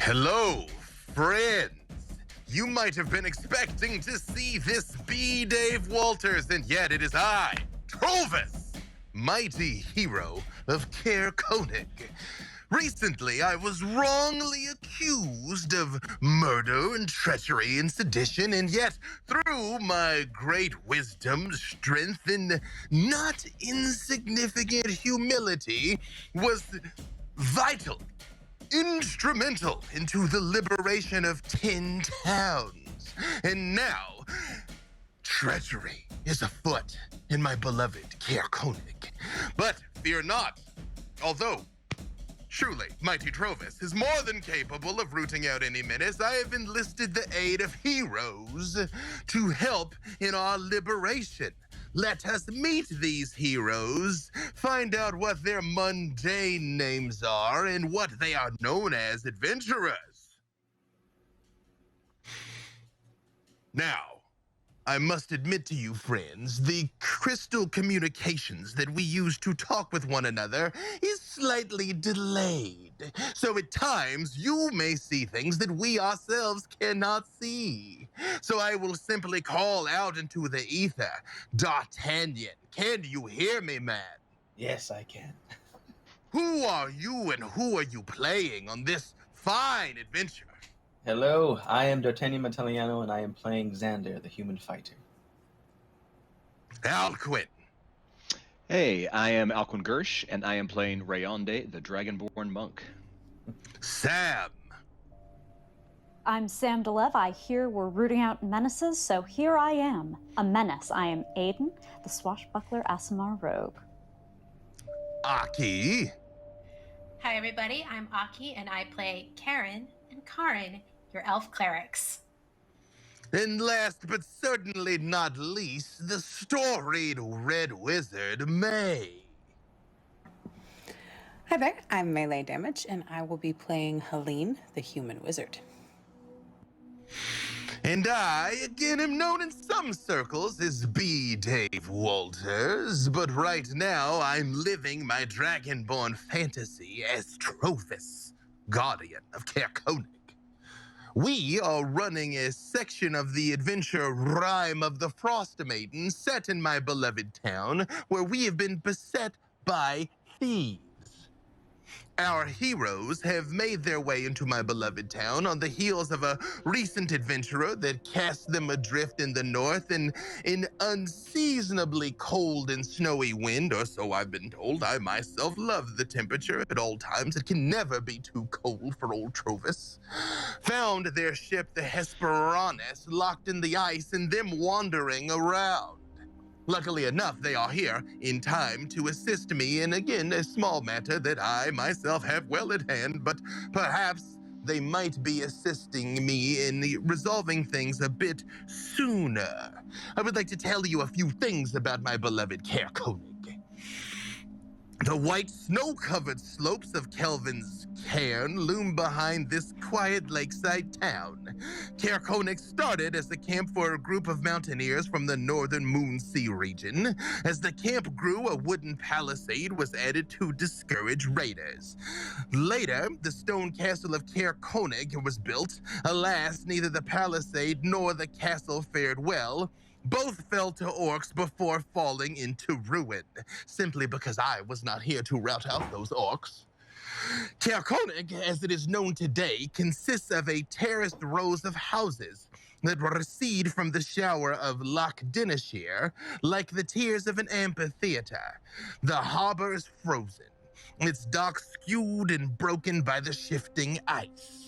Hello, friends. You might have been expecting to see this be Dave Walters, and yet it is I, Trovis, mighty hero of Caer Koenig. Recently, I was wrongly accused of murder and treachery and sedition, and yet, through my great wisdom, strength, and not insignificant humility, was vital, instrumental into the liberation of 10 towns. And now, treachery is afoot in my beloved Caer Koenig. But fear not, although truly, mighty Trovis is more than capable of rooting out any menace. I have enlisted the aid of heroes to help in our liberation. Let us meet these heroes, find out what their mundane names are, and what they are known as adventurers. Now, I must admit to you, friends, the crystal communications that we use to talk with one another is slightly delayed. So at times, you may see things that we ourselves cannot see. So I will simply call out into the ether, D'Artagnan, can you hear me, man? Yes, I can. Who are you and who are you playing on this fine adventure? Hello, I am D'Artagnan Mataliano, and I am playing Xander, the human fighter. Alcuin. Hey, I am Alcuin Gersh, and I am playing Rayonde, the Dragonborn monk. Sam. I'm Sam Leve. I hear we're rooting out menaces, so here I am, a menace. I am Aiden, the swashbuckler Aasimar rogue. Aki. Hi everybody, I'm Aki and I play Karen and Karin, your elf clerics. And last but certainly not least, the storied Red Wizard, May. Hi there, I'm Leigh Damage, and I will be playing Helene, the human wizard. And I, again, am known in some circles as B. Dave Walters, but right now I'm living my dragonborn fantasy as Trovis, guardian of Caer Koenig. We are running a section of the adventure Rime of the Frost Maiden set in my beloved town, where we have been beset by thieves. Our heroes have made their way into my beloved town on the heels of a recent adventurer that cast them adrift in the north in an unseasonably cold and snowy wind, or so I've been told. I myself love the temperature at all times. It can never be too cold for old Trovis. Found their ship, the Hesperornis, locked in the ice and them wandering around. Luckily enough, they are here in time to assist me in, again, a small matter that I myself have well at hand, but perhaps they might be assisting me in resolving things a bit sooner. I would like to tell you a few things about my beloved Caer Koenig. The white snow-covered slopes of Kelvin's Cairn loom behind this quiet lakeside town. Caer Koenig started as a camp for a group of mountaineers from the northern Moonsea region. As the camp grew, a wooden palisade was added to discourage raiders. Later, the stone castle of Caer Koenig was built. Alas, neither the palisade nor the castle fared well. Both fell to orcs before falling into ruin, simply because I was not here to rout out those orcs. Caer Koenig, as it is known today, consists of a terraced rows of houses that recede from the shower of Loch Dineshire like the tiers of an amphitheater. The harbor is frozen, its docks skewed and broken by the shifting ice.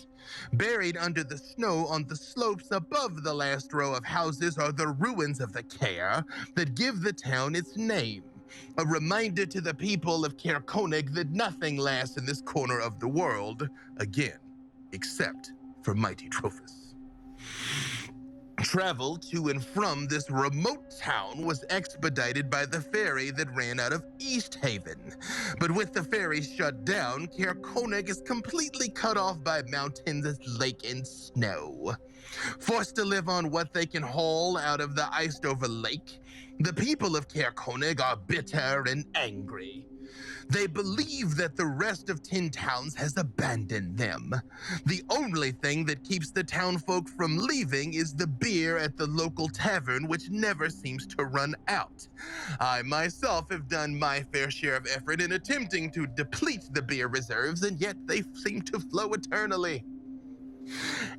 Buried under the snow on the slopes above the last row of houses are the ruins of the Caer that give the town its name. A reminder to the people of Caer Koenig that nothing lasts in this corner of the world, again, except for mighty Trovis. Travel to and from this remote town was expedited by the ferry that ran out of East Haven. But with the ferry shut down, Caer Koenig is completely cut off by mountains, lake, and snow. Forced to live on what they can haul out of the iced-over lake, the people of Caer Koenig are bitter and angry. They believe that the rest of Tin Towns has abandoned them. The only thing that keeps the townfolk from leaving is the beer at the local tavern, which never seems to run out. I myself have done my fair share of effort in attempting to deplete the beer reserves, and yet they seem to flow eternally.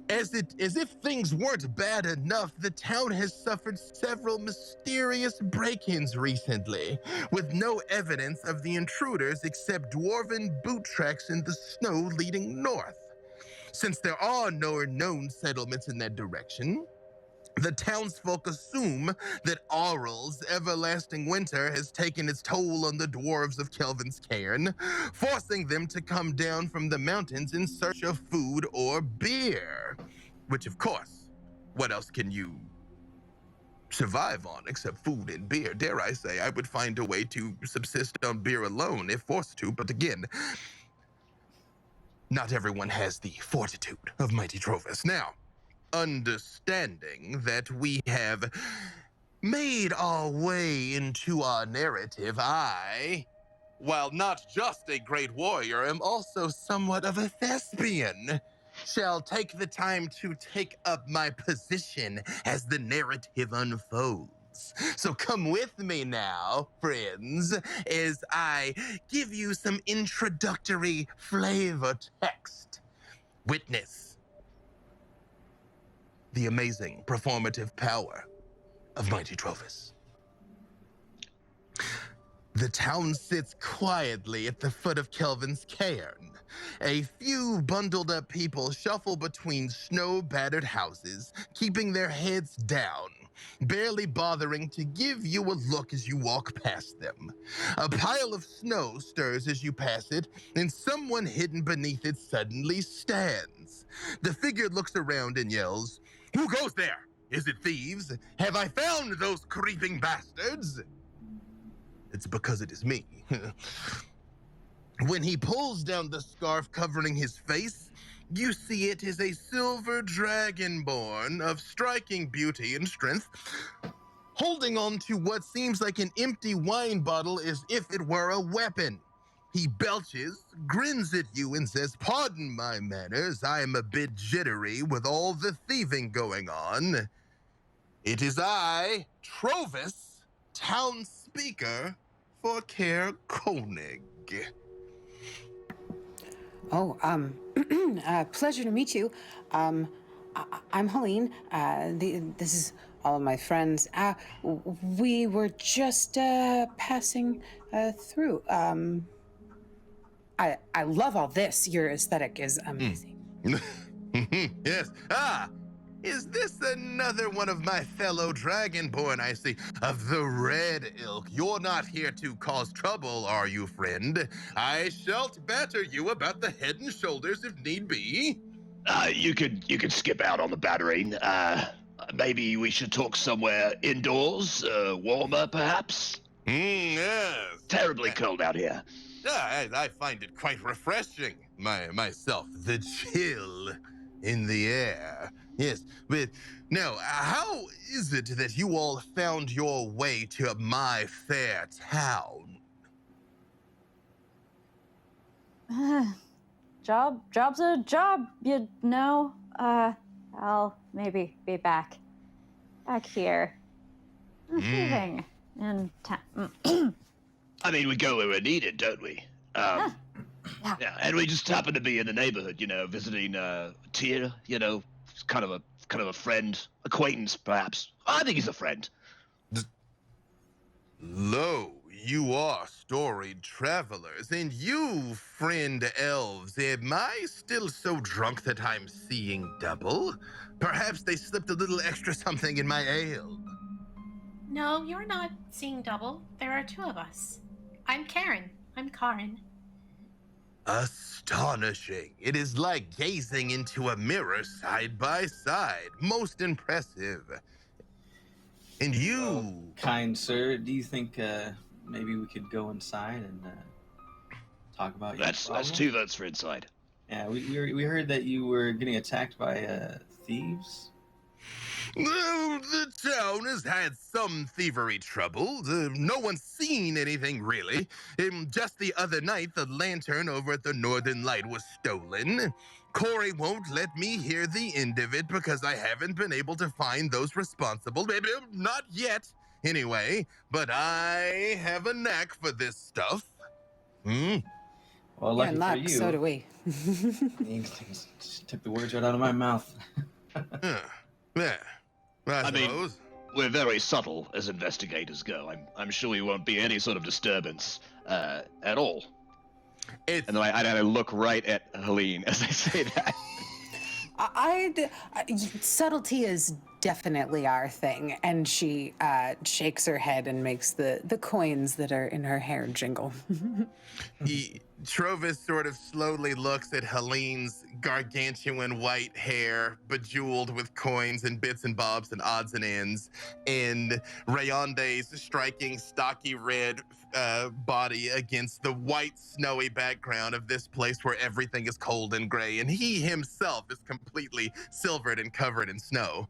As if things weren't bad enough, the town has suffered several mysterious break-ins recently, with no evidence of the intruders except dwarven boot tracks in the snow leading north. Since there are no known settlements in that direction, the townsfolk assume that Aural's everlasting winter has taken its toll on the dwarves of Kelvin's Cairn, forcing them to come down from the mountains in search of food or beer. Which, of course, what else can you survive on except food and beer? Dare I say, I would find a way to subsist on beer alone if forced to, but again, not everyone has the fortitude of mighty Trovis. Now, understanding that we have made our way into our narrative, I, while not just a great warrior, am also somewhat of a thespian, shall take the time to take up my position as the narrative unfolds. So come with me now, friends, as I give you some introductory flavor text. Witness the amazing performative power of mighty Trovis. The town sits quietly at the foot of Kelvin's Cairn. A few bundled up people shuffle between snow-battered houses, keeping their heads down, barely bothering to give you a look as you walk past them. A pile of snow stirs as you pass it, and someone hidden beneath it suddenly stands. The figure looks around and yells, "Who goes there? Is it thieves? Have I found those creeping bastards?" It's because it is me. When he pulls down the scarf covering his face, you see it is a silver dragonborn of striking beauty and strength, holding on to what seems like an empty wine bottle as if it were a weapon. He belches, grins at you, and says, "Pardon my manners, I am a bit jittery with all the thieving going on. It is I, Trovis, town speaker for Caer Koenig." Oh, pleasure to meet you. I'm Helene. This is all of my friends. We were just passing through. I love all this. Your aesthetic is amazing. Yes. Is this another one of my fellow dragonborn, I see, of the red ilk? You're not here to cause trouble, are you, friend? I shall batter you about the head and shoulders if need be. You could skip out on the battering. Maybe we should talk somewhere indoors, warmer perhaps? Yes. Terribly cold out here. I find it quite refreshing, myself, the chill in the air. Yes, but now, how is it that you all found your way to my fair town? Job's a job, you know. I'll maybe be back here. Thieving in town. I mean, we go where we're needed, don't we? Yeah, and we just happen to be in the neighborhood, visiting Tyr, kind of a friend, acquaintance, perhaps. I think he's a friend. Lo, you are storied travelers, and you, friend elves, am I still so drunk that I'm seeing double? Perhaps they slipped a little extra something in my ale. No, you're not seeing double. There are two of us. I'm Karen. I'm Karin. Astonishing. It is like gazing into a mirror side by side. Most impressive. And you... Well, kind sir, do you think maybe we could go inside and talk about your That's problem? 2 votes for inside. Yeah, we heard that you were getting attacked by thieves. The town has had some thievery trouble. No one's seen anything, really. Just the other night, the lantern over at the Northern Light was stolen. Corey won't let me hear the end of it because I haven't been able to find those responsible. Maybe not yet, anyway. But I have a knack for this stuff. Well, Yeah, lucky for luck, you. so do we. You just took the words right out of my mouth. Yeah, I mean, suppose. we're very subtle as investigators go. I'm sure you won't be any sort of disturbance at all. It's, And then I look right at Helene as I say that. Subtlety is definitely our thing, and she shakes her head and makes the coins that are in her hair jingle. Trovis sort of slowly looks at Helene's gargantuan white hair, bejeweled with coins and bits and bobs and odds and ends, and Rayonde's striking, stocky red body against the white, snowy background of this place where everything is cold and gray, and he himself is completely silvered and covered in snow.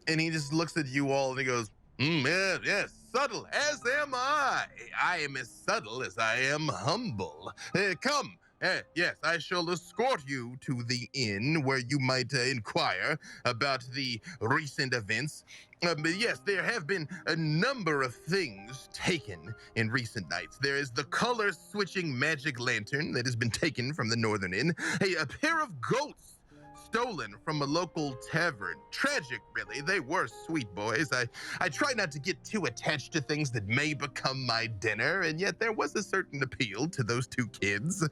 And he just looks at you all and he goes, yes, subtle, as am I. I am as subtle as I am humble. Come, yes, I shall escort you to the inn where you might inquire about the recent events. But yes, there have been a number of things taken in recent nights. There is the color-switching magic lantern that has been taken from the Northern Inn, a pair of goats stolen from a local tavern. Tragic, really. They were sweet boys. I try not to get too attached to things that may become my dinner, and yet there was a certain appeal to those two kids.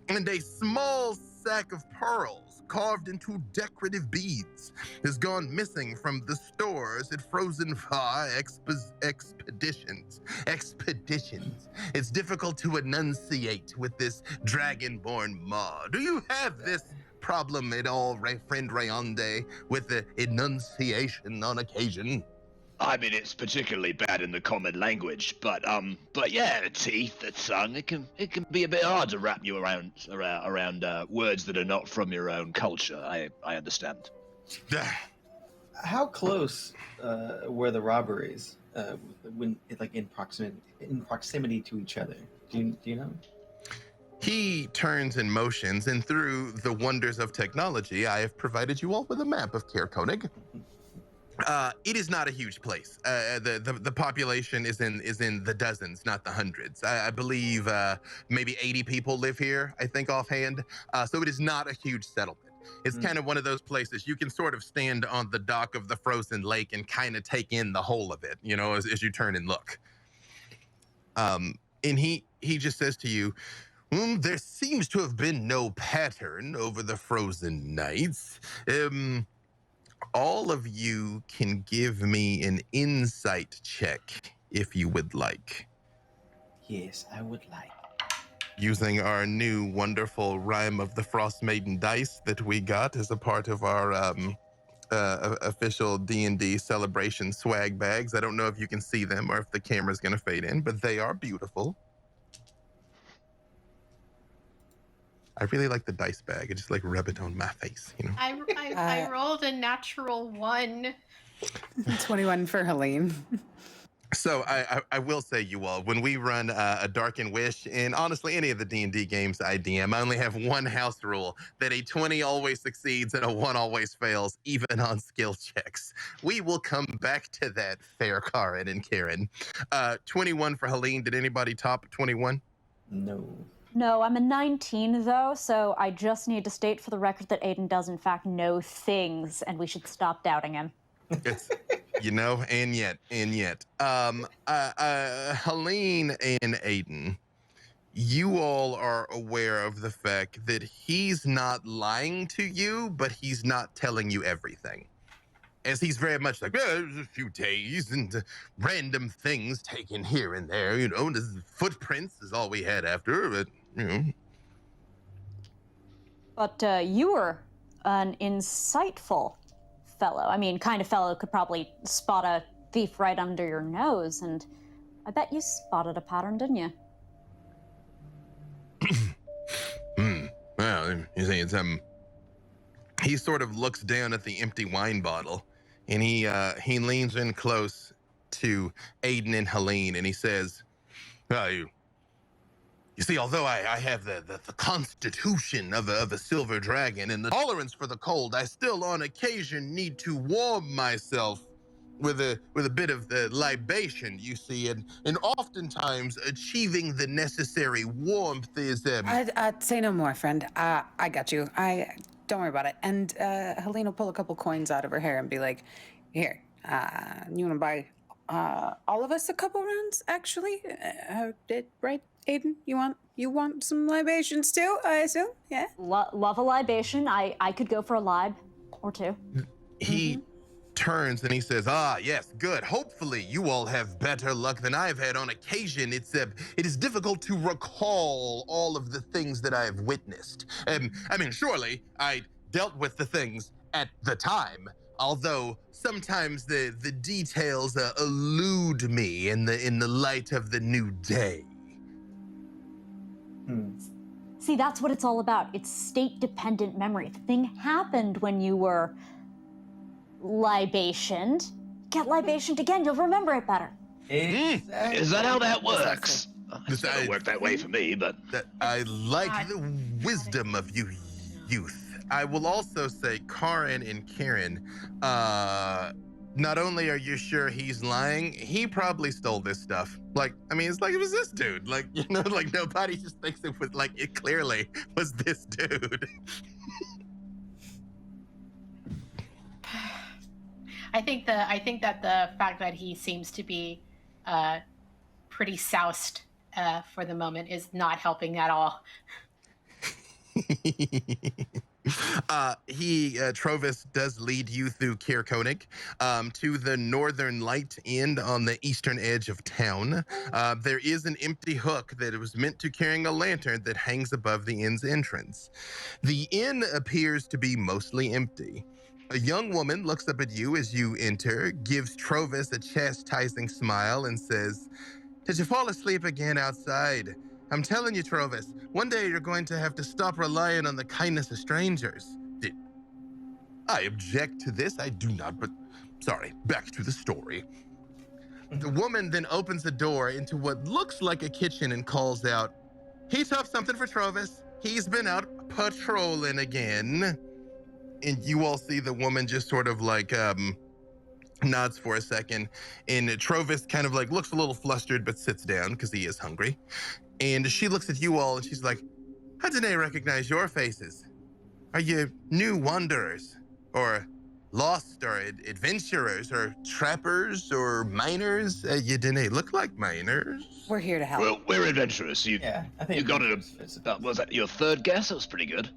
And a small sack of pearls carved into decorative beads has gone missing from the stores at Frozen Far Expeditions. It's difficult to enunciate with this dragonborn maw. Do you have this problem at all, friend Rayonde, with the enunciation on occasion? I mean, it's particularly bad in the common language, but yeah, the teeth, the tongue, it can be a bit hard to wrap you around words that are not from your own culture. I understand. How close were the robberies when like in proximity to each other? Do you know? He turns and motions, and through the wonders of technology, I have provided you all with a map of Caer Konig. It is not a huge place. The population is in the dozens, not the hundreds. I believe maybe 80 people live here, I think offhand. So it is not a huge settlement. It's kind of one of those places you can sort of stand on the dock of the frozen lake and kind of take in the whole of it, you know, as you turn and look. And he just says to you, there seems to have been no pattern over the frozen nights. All of you can give me an insight check if you would like. Yes, I would like. Using our new wonderful Rime of the Frost Maiden dice that we got as a part of our official D&D celebration swag bags. I don't know if you can see them or if the camera's going to fade in, but they are beautiful. I really like the dice bag. I just like rub it on my face, you know? I rolled a natural 1. 21 for Helene. So I will say, you all, when we run A Darkened Wish, and honestly, any of the D&D games I DM, I only have one house rule, that a 20 always succeeds and a 1 always fails, even on skill checks. We will come back to that, fair Karen and Karen. 21 for Helene. Did anybody top 21? No. No, I'm a 19 though, so I just need to state for the record that Aiden does in fact know things, and we should stop doubting him. It's, you know, and yet. Helene and Aiden, you all are aware of the fact that he's not lying to you, but he's not telling you everything. As he's very much like, there's a few days and random things taken here and there, you know, the footprints is all we had after, but, you know. But you were an insightful fellow. I mean, kind of fellow could probably spot a thief right under your nose, and I bet you spotted a pattern, didn't you? Well, you see, it's, he sort of looks down at the empty wine bottle And he leans in close to Aiden and Helene, and he says, "Oh, you see, although I have the constitution of a silver dragon and the tolerance for the cold, I still on occasion need to warm myself with a bit of the libation, you see, and oftentimes achieving the necessary warmth is I'd say no more, friend. I got you. Don't worry about it. And Helene will pull a couple coins out of her hair and be like, "Here, you want to buy all of us a couple rounds? Actually, right, Aiden? You want some libations too? I assume, yeah. Love a libation. I could go for a lib or two. He turns and he says, "Ah, yes, good. Hopefully you all have better luck than I've had on occasion. It is difficult to recall all of the things that I have witnessed. I mean, surely I dealt with the things at the time, although sometimes the details elude me in the light of the new day." See, that's what it's all about. It's state-dependent memory. If the thing happened when you were libationed, get libationed again, you'll remember it better. Exactly. Is that how that works? It I- doesn't work that way for me, but I like the wisdom of you youth. I will also say, Karin and Karen, not only are you sure he's lying, he probably stole this stuff. Like, I mean, it's like it was this dude. Like, you know, like nobody just thinks it was like it clearly was this dude. I think that the fact that he seems to be pretty soused for the moment is not helping at all. Trovis does lead you through Kier Koenig to the northern light end on the eastern edge of town. There is an empty hook that was meant to carrying a lantern that hangs above the inn's entrance. The inn appears to be mostly empty. A young woman looks up at you as you enter, gives Trovis a chastising smile, and says, "Did you fall asleep again outside? I'm telling you, Trovis, one day you're going to have to stop relying on the kindness of strangers." I object to this. I do not, but sorry, back to the story. The woman then opens the door into what looks like a kitchen and calls out, "Heat up something for Trovis. He's been out patrolling again." And you all see the woman just sort of like nods for a second, and Trovis kind of like looks a little flustered but sits down because he is hungry. And she looks at you all and she's like, "How did I recognize your faces? Are you new wanderers, or lost, or adventurers, or trappers, or miners? You didn't look like miners." We're here to help. well, we're adventurous. You I think you got it. adventurous fits. Was that your third guess? That was pretty good.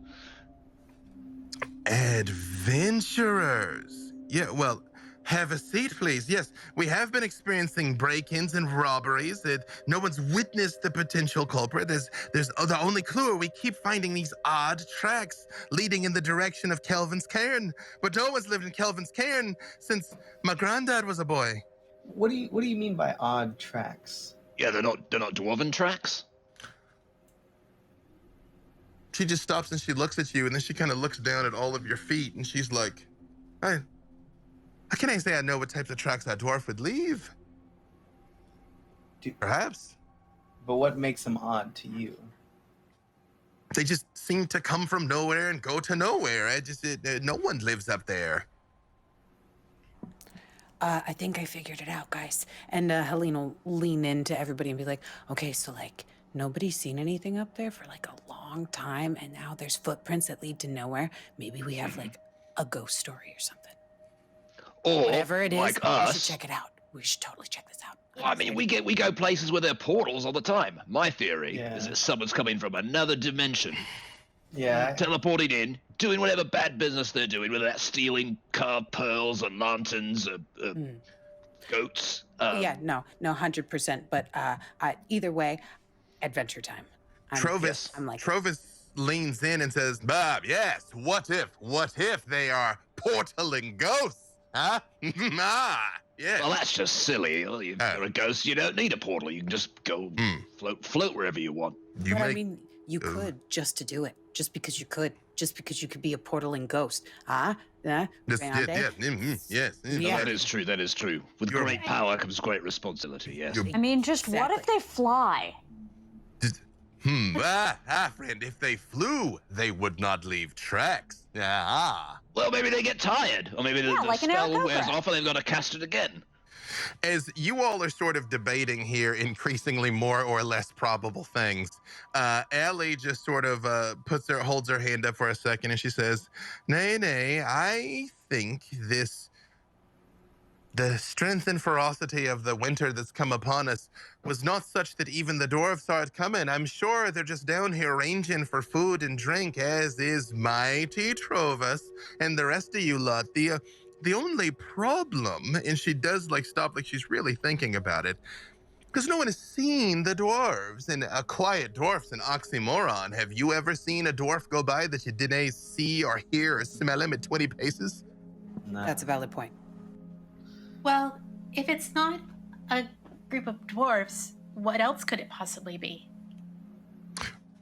Adventurers. Yeah, well, have a seat, please. Yes, we have been experiencing break-ins and robberies. No one's witnessed the potential culprit. There's the only clue. We keep finding these odd tracks leading in the direction of Kelvin's cairn, but no one's lived in Kelvin's cairn since my granddad was a boy. What do you mean by odd tracks? Yeah, they're not dwarven tracks. She just stops and she looks at you, and then she kind of looks down at all of your feet, and she's like, "How can I say I know what types of tracks a dwarf would leave? Perhaps. But what makes them odd to you? They just seem to come from nowhere and go to nowhere. No one lives up there." I think I figured it out, guys. And Helene will lean into everybody and be like, "Okay, so like nobody's seen anything up there for like a long time, and now there's footprints that lead to nowhere. Maybe we have like a ghost story or something. Or Whatever it is, like we us. should check it out. We should totally check this out." I mean, we go places where there are portals all the time. My theory Yeah. is that someone's coming from another dimension, Yeah, teleporting in, doing whatever bad business they're doing, whether that's stealing carved pearls or lanterns or goats. Yeah, no, 100%. But either way, adventure time. Trovis leans in and says, "Bob, yes, what if they are portaling ghosts? Huh? Yes." Well, that's just silly. You're a ghost. You don't need a portal. You can just go float wherever you want. I mean, You could just to do it. Just because you could. Just because you could be a portaling ghost. Yes. Yeah. That is true. That is true. With great power comes great responsibility. Yes. I mean, just what if they fly? Friend, if they flew, they would not leave tracks. Well, maybe they get tired, or maybe the like an spell wears Aarakocra. off and they've got to cast it again. As you all are sort of debating here increasingly more or less probable things, Allie just sort of holds her hand up for a second and she says, Nay, I think the strength and ferocity of the winter that's come upon us was not such that even the dwarves saw it coming. I'm sure they're just down here ranging for food and drink, as is mighty Trovus and the rest of you lot. The only problem, and she does stop, she's really thinking about it, because no one has seen the dwarves, and a quiet dwarf's an oxymoron. Have you ever seen a dwarf go by that you didn't see or hear or smell him at 20 paces? No. That's a valid point. Well, if it's not a group of dwarves, what else could it possibly be?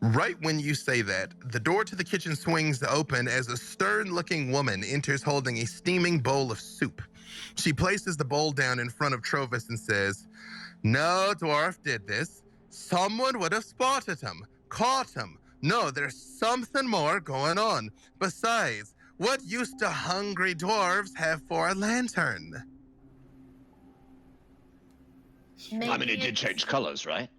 Right when you say that, the door to the kitchen swings open as a stern-looking woman enters holding a steaming bowl of soup. She places the bowl down in front of Trovus and says, No dwarf did this. Someone would have spotted him, caught him. No, there's something more going on. Besides, what use do hungry dwarves have for a lantern? I mean, it did change colors, right?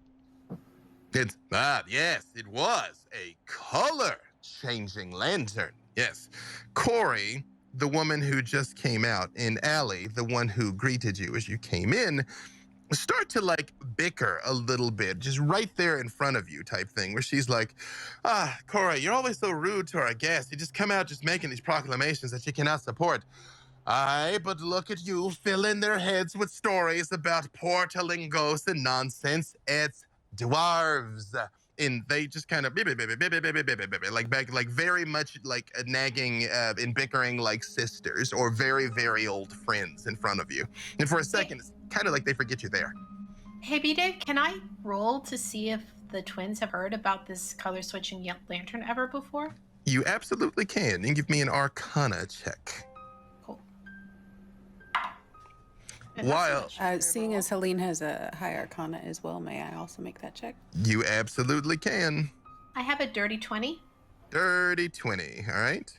Yes, it was a color-changing lantern. Yes. Corey, the woman who just came out, and Allie, the one who greeted you as you came in, start to bicker a little bit, just right there in front of you type thing, where she's like, Corey, you're always so rude to our guests. You just come out just making these proclamations that you cannot support. Aye, but look at you filling their heads with stories about portaling ghosts and nonsense. It's dwarves. And they just kind of very much nagging and bickering like sisters or very, very old friends in front of you. And for a second, it's kind of like they forget you're there. Hey, B-Dave, can I roll to see if the twins have heard about this color switching lantern ever before? You absolutely can. You can give me an Arcana check. Cool. While Seeing as Helene has a high Arcana as well, may I also make that check? you absolutely can. I have a dirty 20. Dirty 20, all right?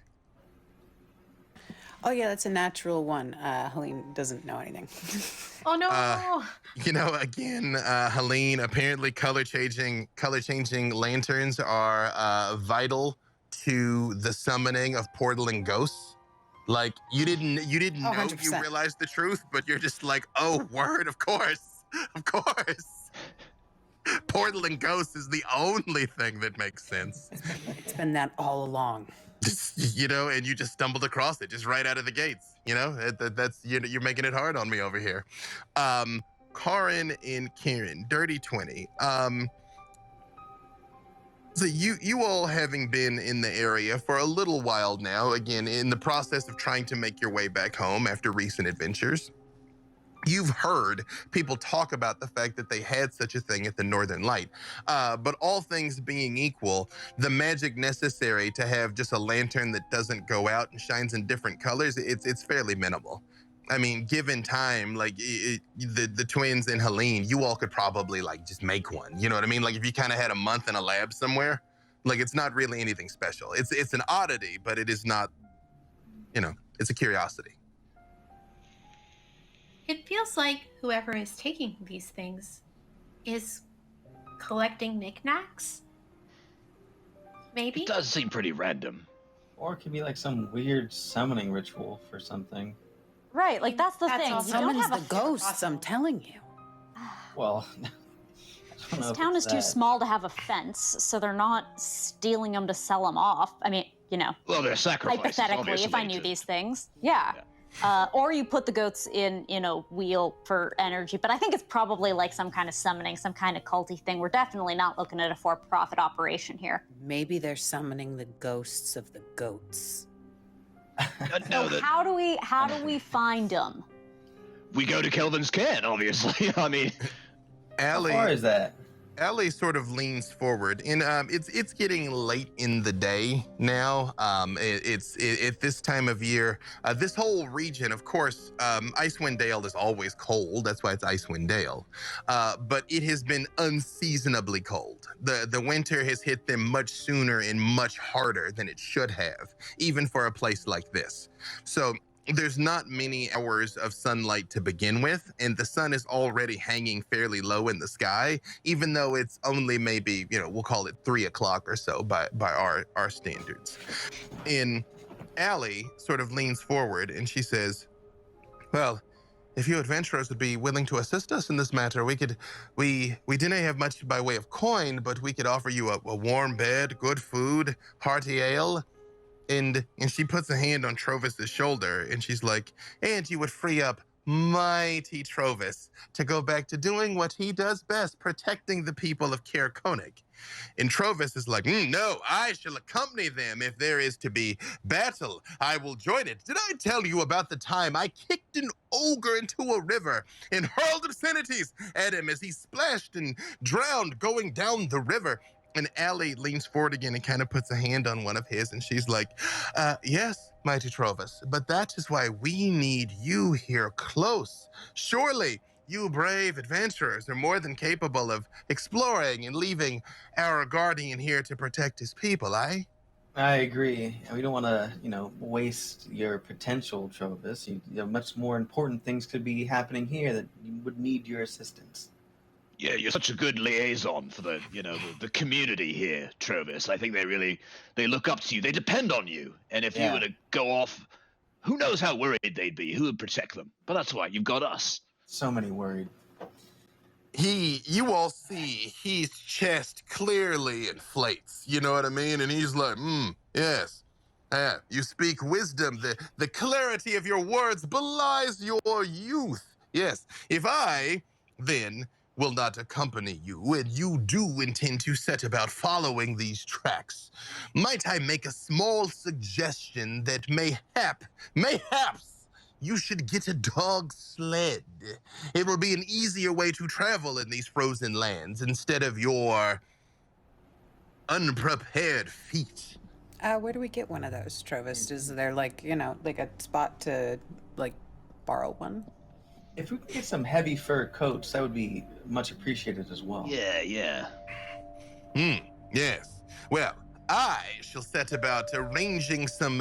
Oh yeah, that's a natural one. Helene doesn't know anything. Oh no! Again, Helene, apparently color-changing lanterns are vital to the summoning of portaling ghosts. You didn't know 100%. you realized the truth, but you're just oh, word, of course. Portaling ghosts is the only thing that makes sense. It's been that all along. And you just stumbled across it just right out of the gates. That's you're making it hard on me over here. Karin and Kieran, dirty 20. So you all having been in the area for a little while now, again, in the process of trying to make your way back home after recent adventures, you've heard people talk about the fact that they had such a thing at the Northern Light. But all things being equal, the magic necessary to have just a lantern that doesn't go out and shines in different colors, it's fairly minimal. I mean, given time, the twins and Helene, you all could probably just make one. You know what I mean? If you kind of had a month in a lab somewhere, it's not really anything special. It's an oddity, but it is not, it's a curiosity. It feels like whoever is taking these things is collecting knickknacks. Maybe? It does seem pretty random. Or it could be some weird summoning ritual for something. Right, that's the That's thing. also- You don't Summons have the ghosts, I'm telling you. Well, I don't know This if town it's is too that. small to have a fence, so they're not stealing them to sell them off. I mean, Well, they're sacrifices. hypothetically, if I obviously, knew to- these things. Yeah. Or you put the goats in a wheel for energy. But I think it's probably some kind of summoning, some kind of culty thing. We're definitely not looking at a for-profit operation here. Maybe they're summoning the ghosts of the goats. No, So how do we find them? we go to Kelvin's cairn, obviously. I mean, How Allie, far is that? Ellie sort of leans forward, and it's getting late in the day now. It's at this time of year. This whole region, of course, Icewind Dale is always cold. That's why it's Icewind Dale. But it has been unseasonably cold. The winter has hit them much sooner and much harder than it should have, even for a place like this. So there's not many hours of sunlight to begin with, and the sun is already hanging fairly low in the sky, even though it's only maybe, we'll call it 3 o'clock or so by our standards. And Allie sort of leans forward and she says, well, if you adventurers would be willing to assist us in this matter, we didn't have much by way of coin, but we could offer you a warm bed, good food, hearty ale. And she puts a hand on Trovis's shoulder, and she's like, and you would free up mighty Trovis to go back to doing what he does best, protecting the people of Caer Konig. And Trovis is like, no, I shall accompany them. If there is to be battle, I will join it. Did I tell you about the time I kicked an ogre into a river and hurled obscenities at him as he splashed and drowned going down the river? And Allie leans forward again and kind of puts a hand on one of his, and she's like, yes, mighty Trovis, but that is why we need you here close. Surely you brave adventurers are more than capable of exploring and leaving our guardian here to protect his people, eh? I agree. We don't want to, waste your potential, Trovis. Much more important things could be happening here that would need your assistance. Yeah, you're such a good liaison for the community here, Trovis. I think they look up to you. They depend on you. And if you were to go off, who knows how worried they'd be? Who would protect them? But that's why you've got us. So many worried. You all see his chest clearly inflates. You know what I mean? And he's like, yes. You speak wisdom. The clarity of your words belies your youth. Yes. If I, then, will not accompany you, and you do intend to set about following these tracks, might I make a small suggestion that mayhaps you should get a dog sled? It will be an easier way to travel in these frozen lands instead of your unprepared feet. Where do we get one of those, Trovis? Is there like a spot to borrow one? If we could get some heavy fur coats, that would be much appreciated as well. Yeah. Yes. Well, I shall set about arranging some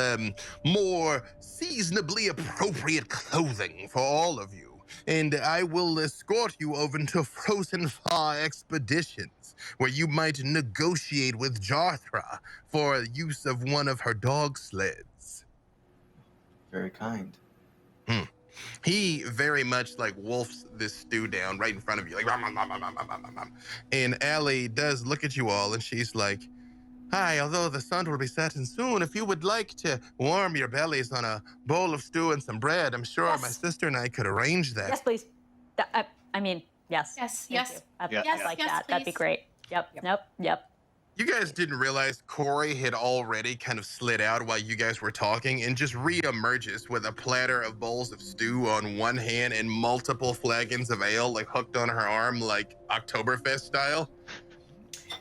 more seasonably appropriate clothing for all of you, and I will escort you over to Frozen Far Expeditions, where you might negotiate with Jarthra for use of one of her dog sleds. Very kind. He very much wolfs this stew down right in front of you, rom, rom, rom, rom, rom, rom, rom, rom. And Allie does look at you all, and she's like, hi, although the sun will be setting soon, if you would like to warm your bellies on a bowl of stew and some bread, I'm sure my sister and I could arrange that. Yes, please. Yes. Yes. I'd Yes, like yes, that. That'd be please. great. Yep. You guys didn't realize Corey had already kind of slid out while you guys were talking and just re-emerges with a platter of bowls of stew on one hand and multiple flagons of ale hooked on her arm like Oktoberfest style.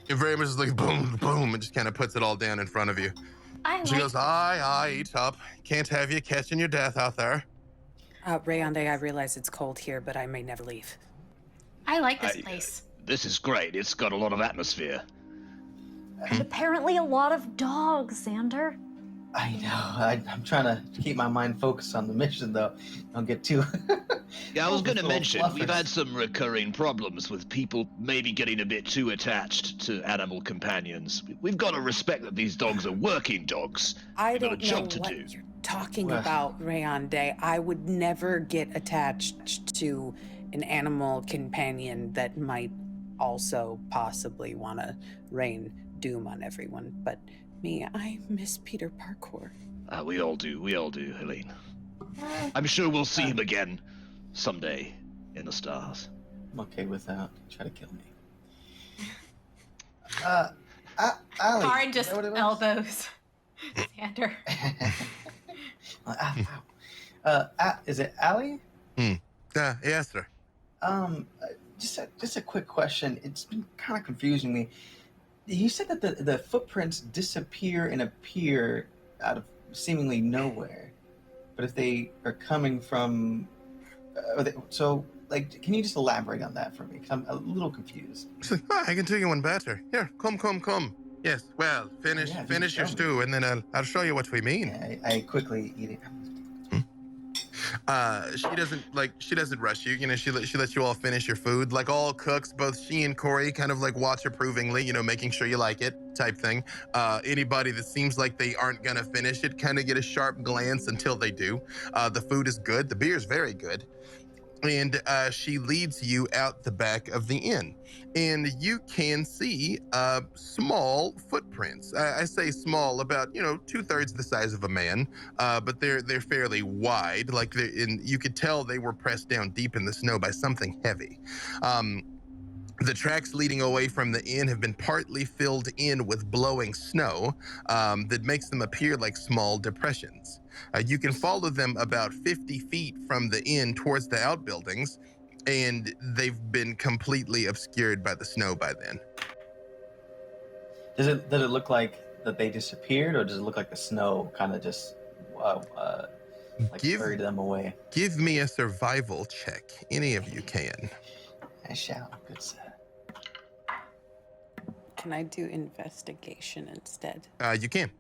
It very much is boom, boom, and just kind of puts it all down in front of you. She goes, aye, eat up. Can't have you catching your death out there. Rayonde, I realize it's cold here, but I may never leave. I like this place. This is great. It's got a lot of atmosphere. And apparently a lot of dogs, Xander. I know. I'm trying to keep my mind focused on the mission, though. Don't get too... Yeah, I was going to mention, fluffers. we've had some recurring problems with people maybe getting a bit too attached to animal companions. We've got to respect that these dogs are working dogs. I They've got a don't know job to what do. you're talking about, Rayonde. I would never get attached to an animal companion that might also possibly want to rain doom on everyone. But me, I miss Peter Parkour. We all do, Helene. I'm sure we'll see him again someday in the stars. I'm okay with that. Try to kill me. Allie, Karin is just that what it was? elbows Xander. Is it Allie? Yes, sir. just a quick question. It's been kind of confusing me. You said that the footprints disappear and appear out of seemingly nowhere, but if they are coming from, can you just elaborate on that for me? Because I'm a little confused. I can tell you one better. Here, come. Yes, well, finish your stew, and then I'll show you what we mean. Yeah, I quickly eat it. She doesn't rush you. You know, she lets you all finish your food. Like all cooks, both she and Corey kind of like watch approvingly, you know, making sure you like it type thing. Anybody that seems like they aren't gonna finish it kind of get a sharp glance until they do. The food is good. The beer is very good. And she leads you out the back of the inn. And you can see small footprints. I say small, about 2/3 the size of a man, but they're fairly wide. You could tell they were pressed down deep in the snow by something heavy. The tracks leading away from the inn have been partly filled in with blowing snow that makes them appear like small depressions. You can follow them about 50 feet from the inn towards the outbuildings, and they've been completely obscured by the snow by then. Does it look like that they disappeared, or does it look like the snow kind of just carried them away? Give me a survival check. Any of you can. I shall, good sir. Can I do investigation instead? You can.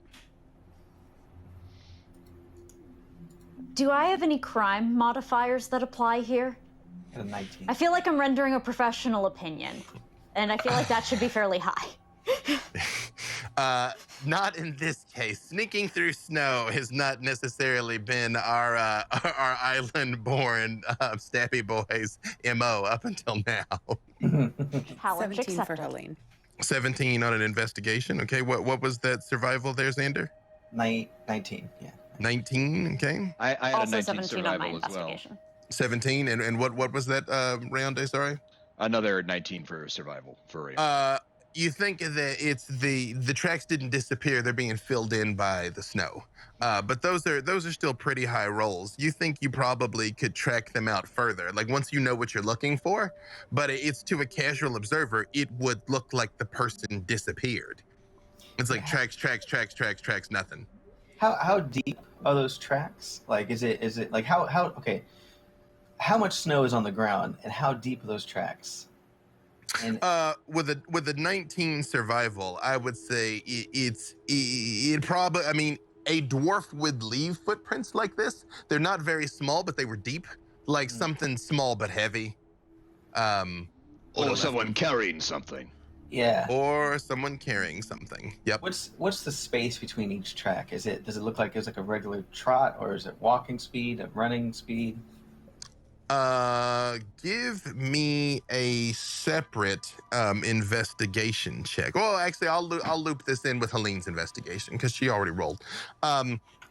Do I have any crime modifiers that apply here? Got a 19. I feel like I'm rendering a professional opinion, and I feel like that should be fairly high. Not in this case. Sneaking through snow has not necessarily been our island-born Stappy Boys MO up until now. Challenge 17 for accepted. Helene. 17 on an investigation. Okay, what was that survival there, Xander? 19, yeah. 19, okay. I had Also a 19 17 on my survival as well. investigation. 17, and what was that round, sorry? Another 19 for survival for race. You think that it's the tracks didn't disappear, they're being filled in by the snow. But those are still pretty high rolls. You think you probably could track them out further, like once you know what you're looking for, but it's to a casual observer, it would look like the person disappeared. It's like tracks, nothing. How deep are those tracks? Like, is it like how much snow is on the ground, and how deep are those tracks? And with a 19 survival, I would say it probably. I mean, a dwarf would leave footprints like this. They're not very small, but they were deep, like something small but heavy. Or someone carrying something. yeah. Or someone carrying something. Yep. What's the space between each track? Does it look like it's like a regular trot, or is it walking speed, a running speed? Give me a separate investigation check. Well, actually, I'll loop this in with Helene's investigation because she already rolled.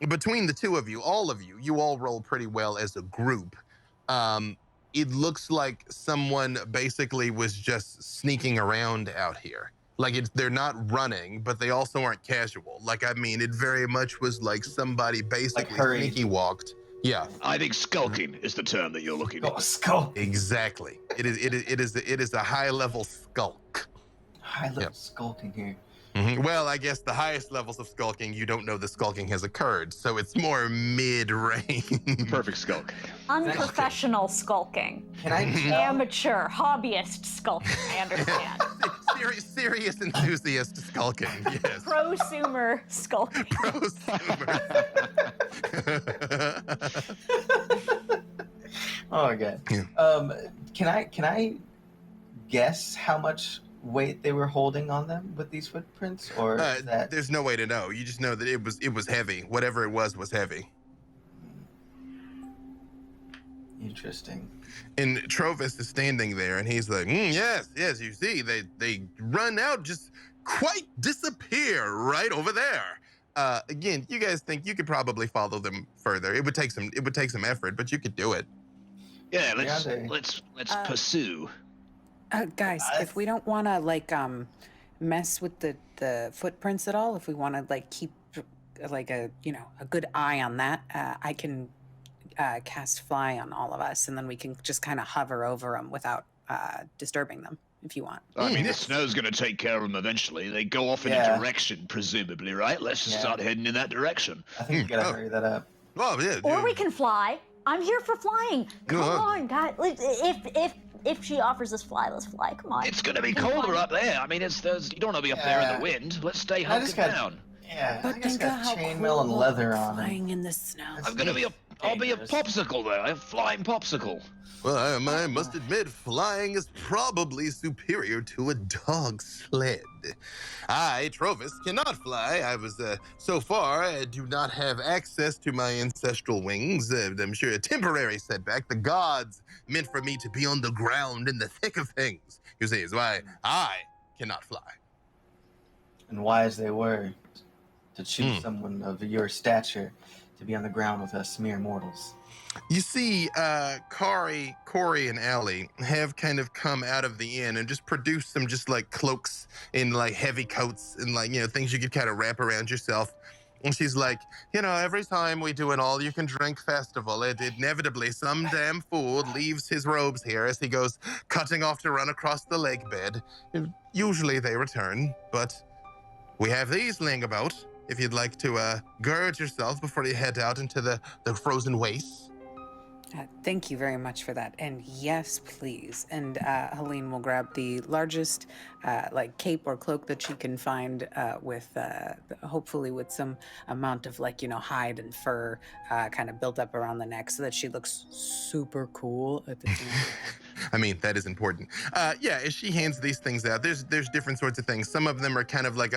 Between the two of you, you all roll pretty well as a group. It looks like someone basically was just sneaking around out here. Like they're not running, but they also aren't casual. Like, I mean, it very much was like somebody basically sneaky walked. Yeah. I think skulking is the term that you're looking Oh, for. skulk. Exactly. It is a high level skulk. High level skulking here. Mm-hmm. Well, I guess the highest levels of skulking, you don't know the skulking has occurred, so it's more mid-range. Perfect skulk. Unprofessional skulking. Can I tell? Amateur, hobbyist skulking, I understand. Serious enthusiast skulking, yes. Prosumer skulking. Prosumer. Oh my god. Yeah. Can I guess how much weight they were holding on them with these footprints, or is that... There's no way to know. You just know that it was heavy. Whatever it was heavy. Interesting. And Trovis is standing there, and he's like, yes, you see, they run out, just quite disappear right over there. Again, you guys think you could probably follow them further. It would take some effort, but you could do it. Yeah, let's pursue. Guys, if we don't want to mess with the footprints at all, if we want to keep a good eye on that, I can cast fly on all of us, and then we can just kind of hover over them without disturbing them if you want. I mean, the Yes. snow's going to take care of them eventually. They go off in Yeah. a direction, presumably, right? Let's just Yeah. start heading in that direction. I think we gotta hurry that up. Oh, yeah. Or we can fly. I'm here for flying. Come Uh, on, guys. If she offers us fly, let's fly. Come on. It's going to be We can colder fly. up there. I mean, you don't want to be up there in Yeah. the wind. Let's stay I just hunkered got- down. Yeah, But I just think of got how chainmail cool and leather on flying them. in the snow. I'm going to be I'll be a dangerous. popsicle there. A flying popsicle. Well, I must admit, flying is probably superior to a dog sled. I, Trovis, cannot fly. So far, I do not have access to my ancestral wings. I'm sure a temporary setback. The gods meant for me to be on the ground in the thick of things. You see, is why I cannot fly. And wise they were to choose someone of your stature to be on the ground with us mere mortals. You see, Corey, and Allie have kind of come out of the inn and just produced some just like cloaks and like heavy coats and like, things you could kind of wrap around yourself. And she's like, every time we do an all-you-can-drink festival, it inevitably some damn fool leaves his robes here as he goes cutting off to run across the lake bed. Usually they return, but we have these laying about if you'd like to gird yourself before you head out into the frozen wastes. Thank you very much for that. And yes, please. And Helene will grab the largest cape or cloak that she can find with hopefully with some amount of hide and fur kind of built up around the neck so that she looks super cool at the time. I mean, that is important. As she hands these things out, there's different sorts of things. Some of them are kind of like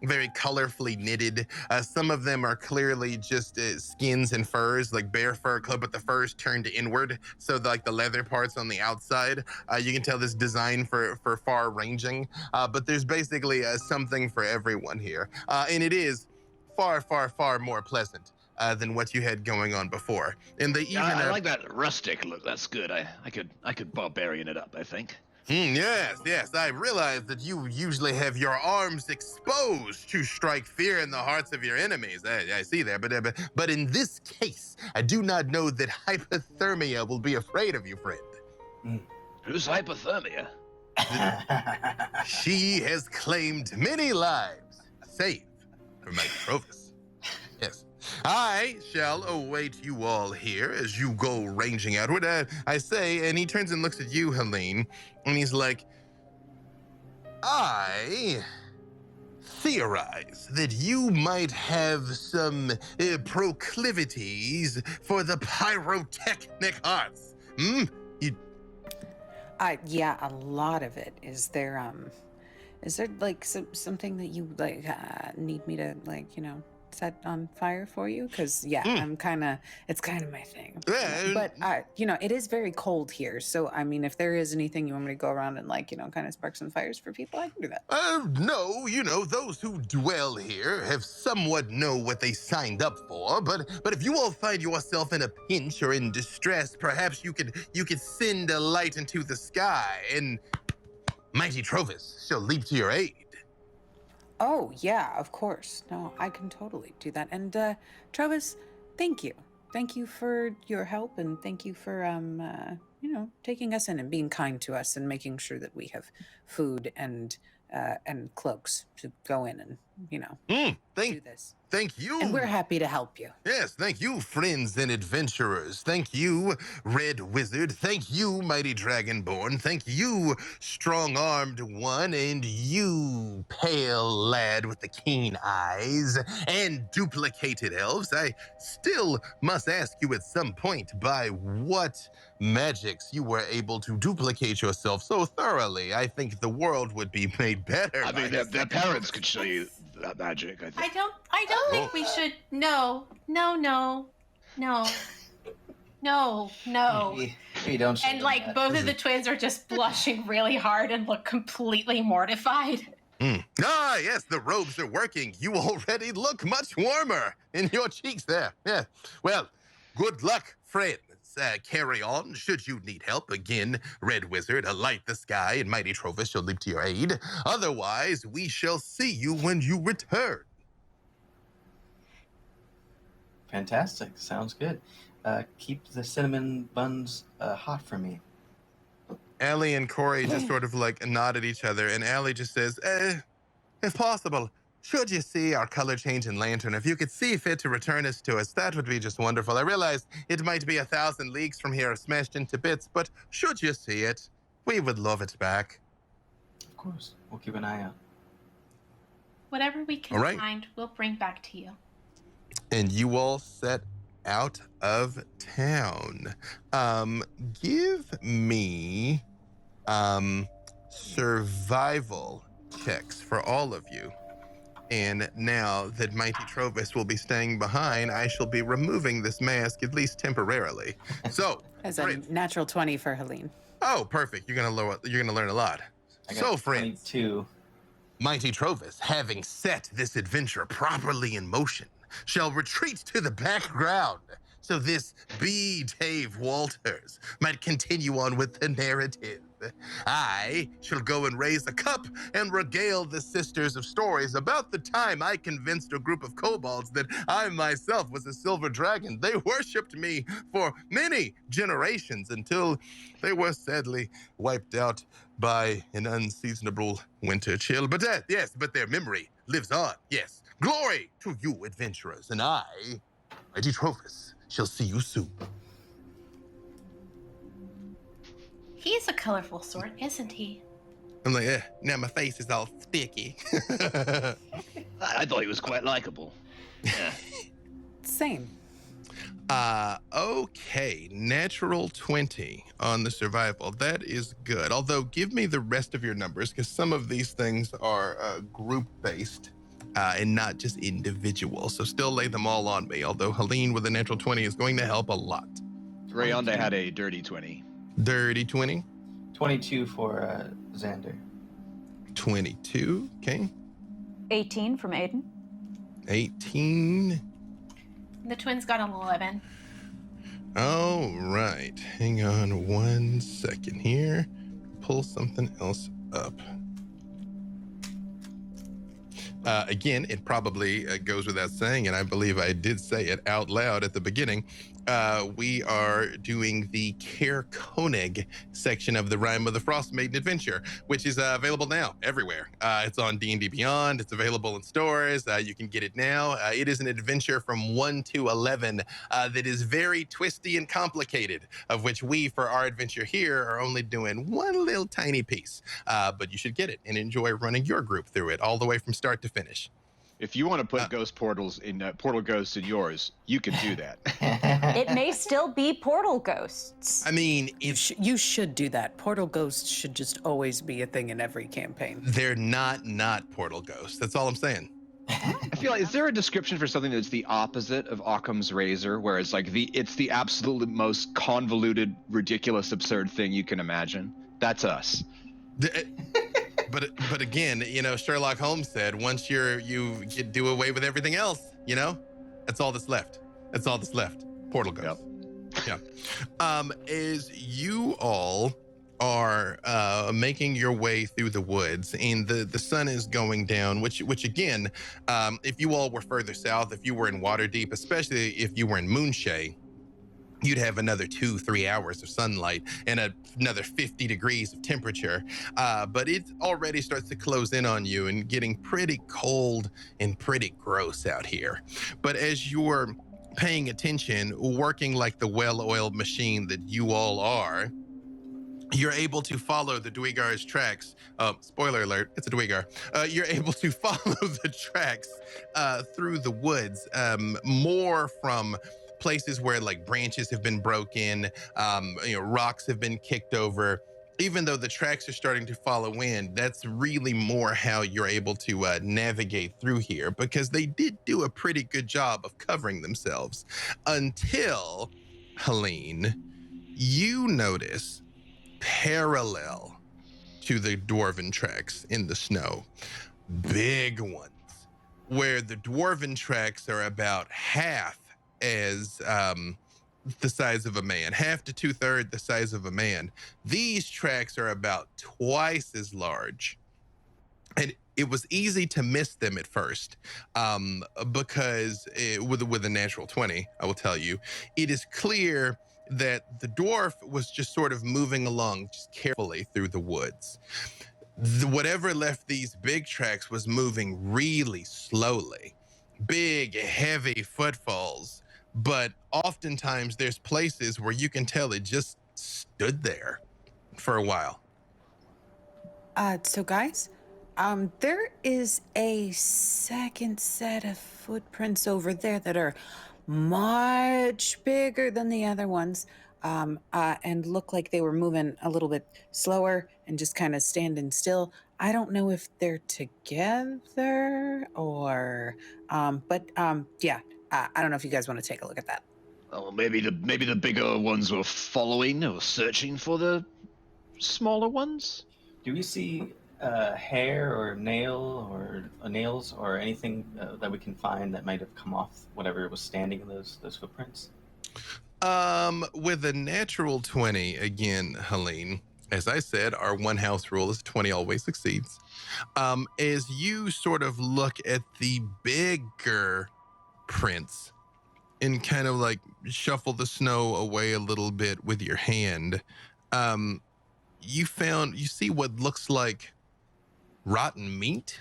very colorfully knitted. Some of them are clearly just skins and furs, like bear fur, but the furs turned inward, so like the leather parts on the outside. You can tell this design for far ranging, but there's basically something for everyone here, and it is far, far, far more pleasant than what you had going on before. And they even I like that rustic look. That's good. I could barbarian it up, I think. Yes. I realize that you usually have your arms exposed to strike fear in the hearts of your enemies. I see there, but in this case, I do not know that hypothermia will be afraid of you, friend. Who's hypothermia? She has claimed many lives, save for my Trovis. Yes. I shall await you all here as you go ranging outward. I say, and he turns and looks at you, Helene, and he's like, I theorize that you might have some proclivities for the pyrotechnic arts. Yeah, a lot of it. Is there like something that you need me to set on fire for you? Because it's kind of my thing. Yeah, But it is very cold here, so I mean, if there is anything you want me to go around and kind of spark some fires for people, I can do that. No, those who dwell here have somewhat know what they signed up for, but if you all find yourself in a pinch or in distress, perhaps you could send a light into the sky, and mighty Trovis shall leap to your aid. Oh, yeah, of course. No, I can totally do that. And, Travis, thank you. Thank you for your help, and thank you for, taking us in and being kind to us and making sure that we have food and cloaks to go in and, do this. Thank you. And we're happy to help you. Yes, thank you, friends and adventurers. Thank you, Red Wizard. Thank you, Mighty Dragonborn. Thank you, Strong-Armed One, and you, Pale Lad with the keen eyes, and Duplicated Elves. I still must ask you at some point by what magics you were able to duplicate yourself so thoroughly. I think the world would be made better. I mean, their parents could show you that magic, I think. I don't think we should. No. Maybe don't. show And them like that. both This of the is- twins are just blushing really hard and look completely mortified. Ah, yes, the robes are working. You already look much warmer in your cheeks there. Yeah. Well, good luck, friends. Carry on should you need help. Again, Red Wizard, alight the sky, and Mighty Trovis shall leap to your aid. Otherwise, we shall see you when you return. Fantastic. Sounds good. Keep the cinnamon buns hot for me. Allie and Corey just sort of like nod at each other, and Allie just says, if possible, should you see our color changing lantern, if you could see fit to return us to us, that would be just wonderful. I realize it might be 1,000 leagues from here, smashed into bits, but should you see it, we would love it back. Of course. We'll keep an eye out. Whatever we can All right. find, we'll bring back to you. And you all set out of town. Give me survival checks for all of you. And now that Mighty Trovis will be staying behind, I shall be removing this mask, at least temporarily. So, As a friends. natural 20 for Helene. Oh, perfect. You're gonna learn a lot. I So, got friends, 22. Mighty Trovis, having set this adventure properly in motion, shall retreat to the background, so this B. Dave Walters might continue on with the narrative. I shall go and raise a cup and regale the sisters of stories about the time I convinced a group of kobolds that I myself was a silver dragon. They worshipped me for many generations until they were sadly wiped out by an unseasonable winter chill. But but their memory lives on. Yes, glory to you, adventurers, and I, Mighty Trovis, shall see you soon. He's a colorful sort, isn't he? I'm like, now my face is all sticky. I thought he was quite likable. Yeah. Same. Okay, natural 20 on the survival. That is good. Although, give me the rest of your numbers, because some of these things are group-based and not just individual. So still lay them all on me, although Helene with a natural 20 is going to help a lot. Rayonda had a dirty 20. Dirty 20. 22 for Xander. 22, okay. 18 from Aiden. 18. The twins got an 11. All right, hang on 1 second here. Pull something else up. Again, it probably goes without saying, and I believe I did say it out loud at the beginning. We are doing the Care Koenig section of the Rime of the Frost Maiden Adventure, which is available now everywhere. It's on D&D Beyond. It's available in stores. You can get it now. It is an adventure from 1 to 11 that is very twisty and complicated, of which we, for our adventure here, are only doing one little tiny piece. But you should get it and enjoy running your group through it all the way from start to finish. If you want to put ghost portals in portal ghosts in yours, you can do that. It may still be portal ghosts. I mean, You should do that. Portal ghosts should just always be a thing in every campaign. they're not portal ghosts. That's all I'm saying. I feel like, is there a description for something that's the opposite of Occam's razor, where it's like it's the absolute most convoluted, ridiculous, absurd thing you can imagine? That's us. But again, Sherlock Holmes said, once you do away with everything else, that's all that's left. That's all that's left. Portal ghosts. Yep. Yeah. As you all are making your way through the woods, and the sun is going down, which again, if you all were further south, if you were in Waterdeep, especially if you were in Moonshae, you'd have another 2-3 hours of sunlight and another 50 degrees of temperature. But it already starts to close in on you and getting pretty cold and pretty gross out here. But as you're paying attention, working like the well-oiled machine that you all are, you're able to follow the Dweegar's tracks. Spoiler alert, it's a Dweegar. You're able to follow the tracks through the woods, more from places where like branches have been broken, rocks have been kicked over. Even though the tracks are starting to follow in, that's really more how you're able to navigate through here, because they did do a pretty good job of covering themselves until, Helene, you notice parallel to the dwarven tracks in the snow, big ones, where the dwarven tracks are about half as the size of a man, half to 2/3 the size of a man. These tracks are about twice as large. And it was easy to miss them at first, because with a natural 20, I will tell you, it is clear that the dwarf was just sort of moving along just carefully through the woods. Whatever left these big tracks was moving really slowly. Big, heavy footfalls. But oftentimes there's places where you can tell it just stood there for a while. So guys, there is a second set of footprints over there that are much bigger than the other ones, and look like they were moving a little bit slower and just kind of standing still. I don't know if they're together or, yeah, I don't know if you guys want to take a look at that. Oh, maybe the bigger ones were following or searching for the smaller ones. Do we see hair or nails or anything that we can find that might have come off whatever was standing in those footprints? With a natural 20, again, Helene, as I said, our one house rule is 20 always succeeds. As you sort of look at the bigger prints and kind of like shuffle the snow away a little bit with your hand, you see what looks like rotten meat,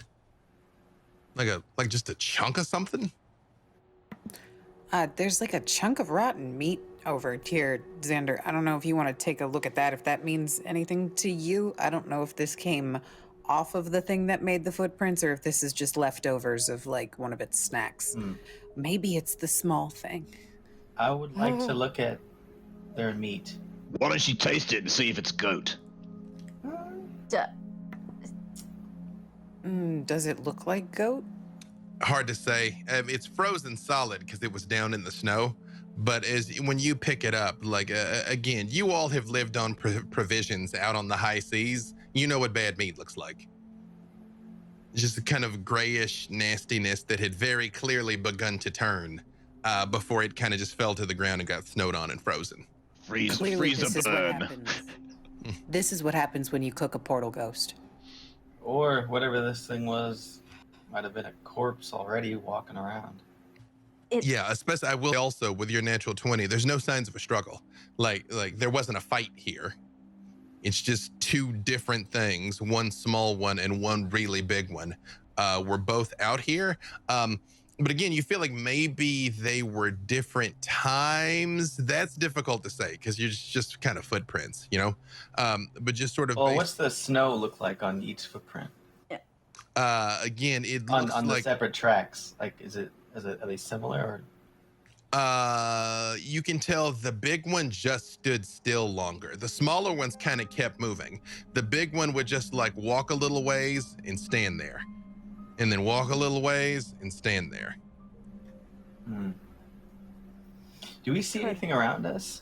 like just a chunk of something. There's like a chunk of rotten meat over here, Xander. I don't know if you want to take a look at that, if that means anything to you. I don't know if this came off of the thing that made the footprints or if this is just leftovers of like one of its snacks. Maybe it's the small thing. I would like to look at their meat. Why don't you taste it and see if it's goat? Does it look like goat? Hard to say. It's frozen solid because it was down in the snow. But when you pick it up, like again, you all have lived on provisions out on the high seas. You know what bad meat looks like. Just a kind of grayish nastiness that had very clearly begun to turn before it kind of just fell to the ground and got snowed on and frozen. Freeze this a is what burn. happens. This is what happens when you cook a portal ghost. Or whatever this thing was, might have been a corpse already walking around. Yeah, especially I will say also with your natural 20, there's no signs of a struggle. Like there wasn't a fight here. It's just two different things, one small one and one really big one. We're both out here. But again, you feel like maybe they were different times. That's difficult to say because you're just kind of footprints, you know? But just sort of... Well, what's the snow look like on each footprint? Again, it looks on the like... separate tracks. Like, are they similar or? You can tell the big one just stood still longer. The smaller ones kind of kept moving. The big one would just like walk a little ways and stand there. And then walk a little ways and stand there. Do we see anything around us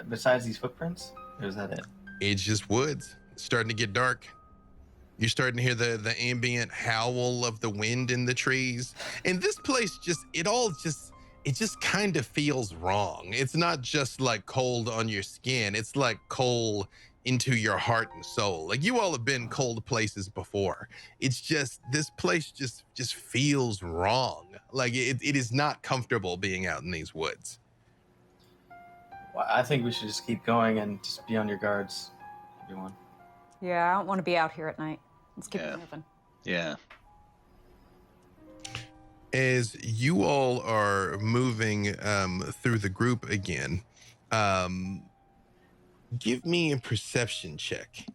besides these footprints? Or is that it? It's just woods. It's starting to get dark. You're starting to hear the ambient howl of the wind in the trees. And this place it just kind of feels wrong. It's not just like cold on your skin. It's like cold into your heart and soul. Like you all have been cold places before. It's just, this place just feels wrong. Like it is not comfortable being out in these woods. Well, I think we should just keep going and just be on your guards, everyone. Yeah, I don't want to be out here at night. Let's keep it moving. Yeah. As you all are moving through the group again, give me a perception check.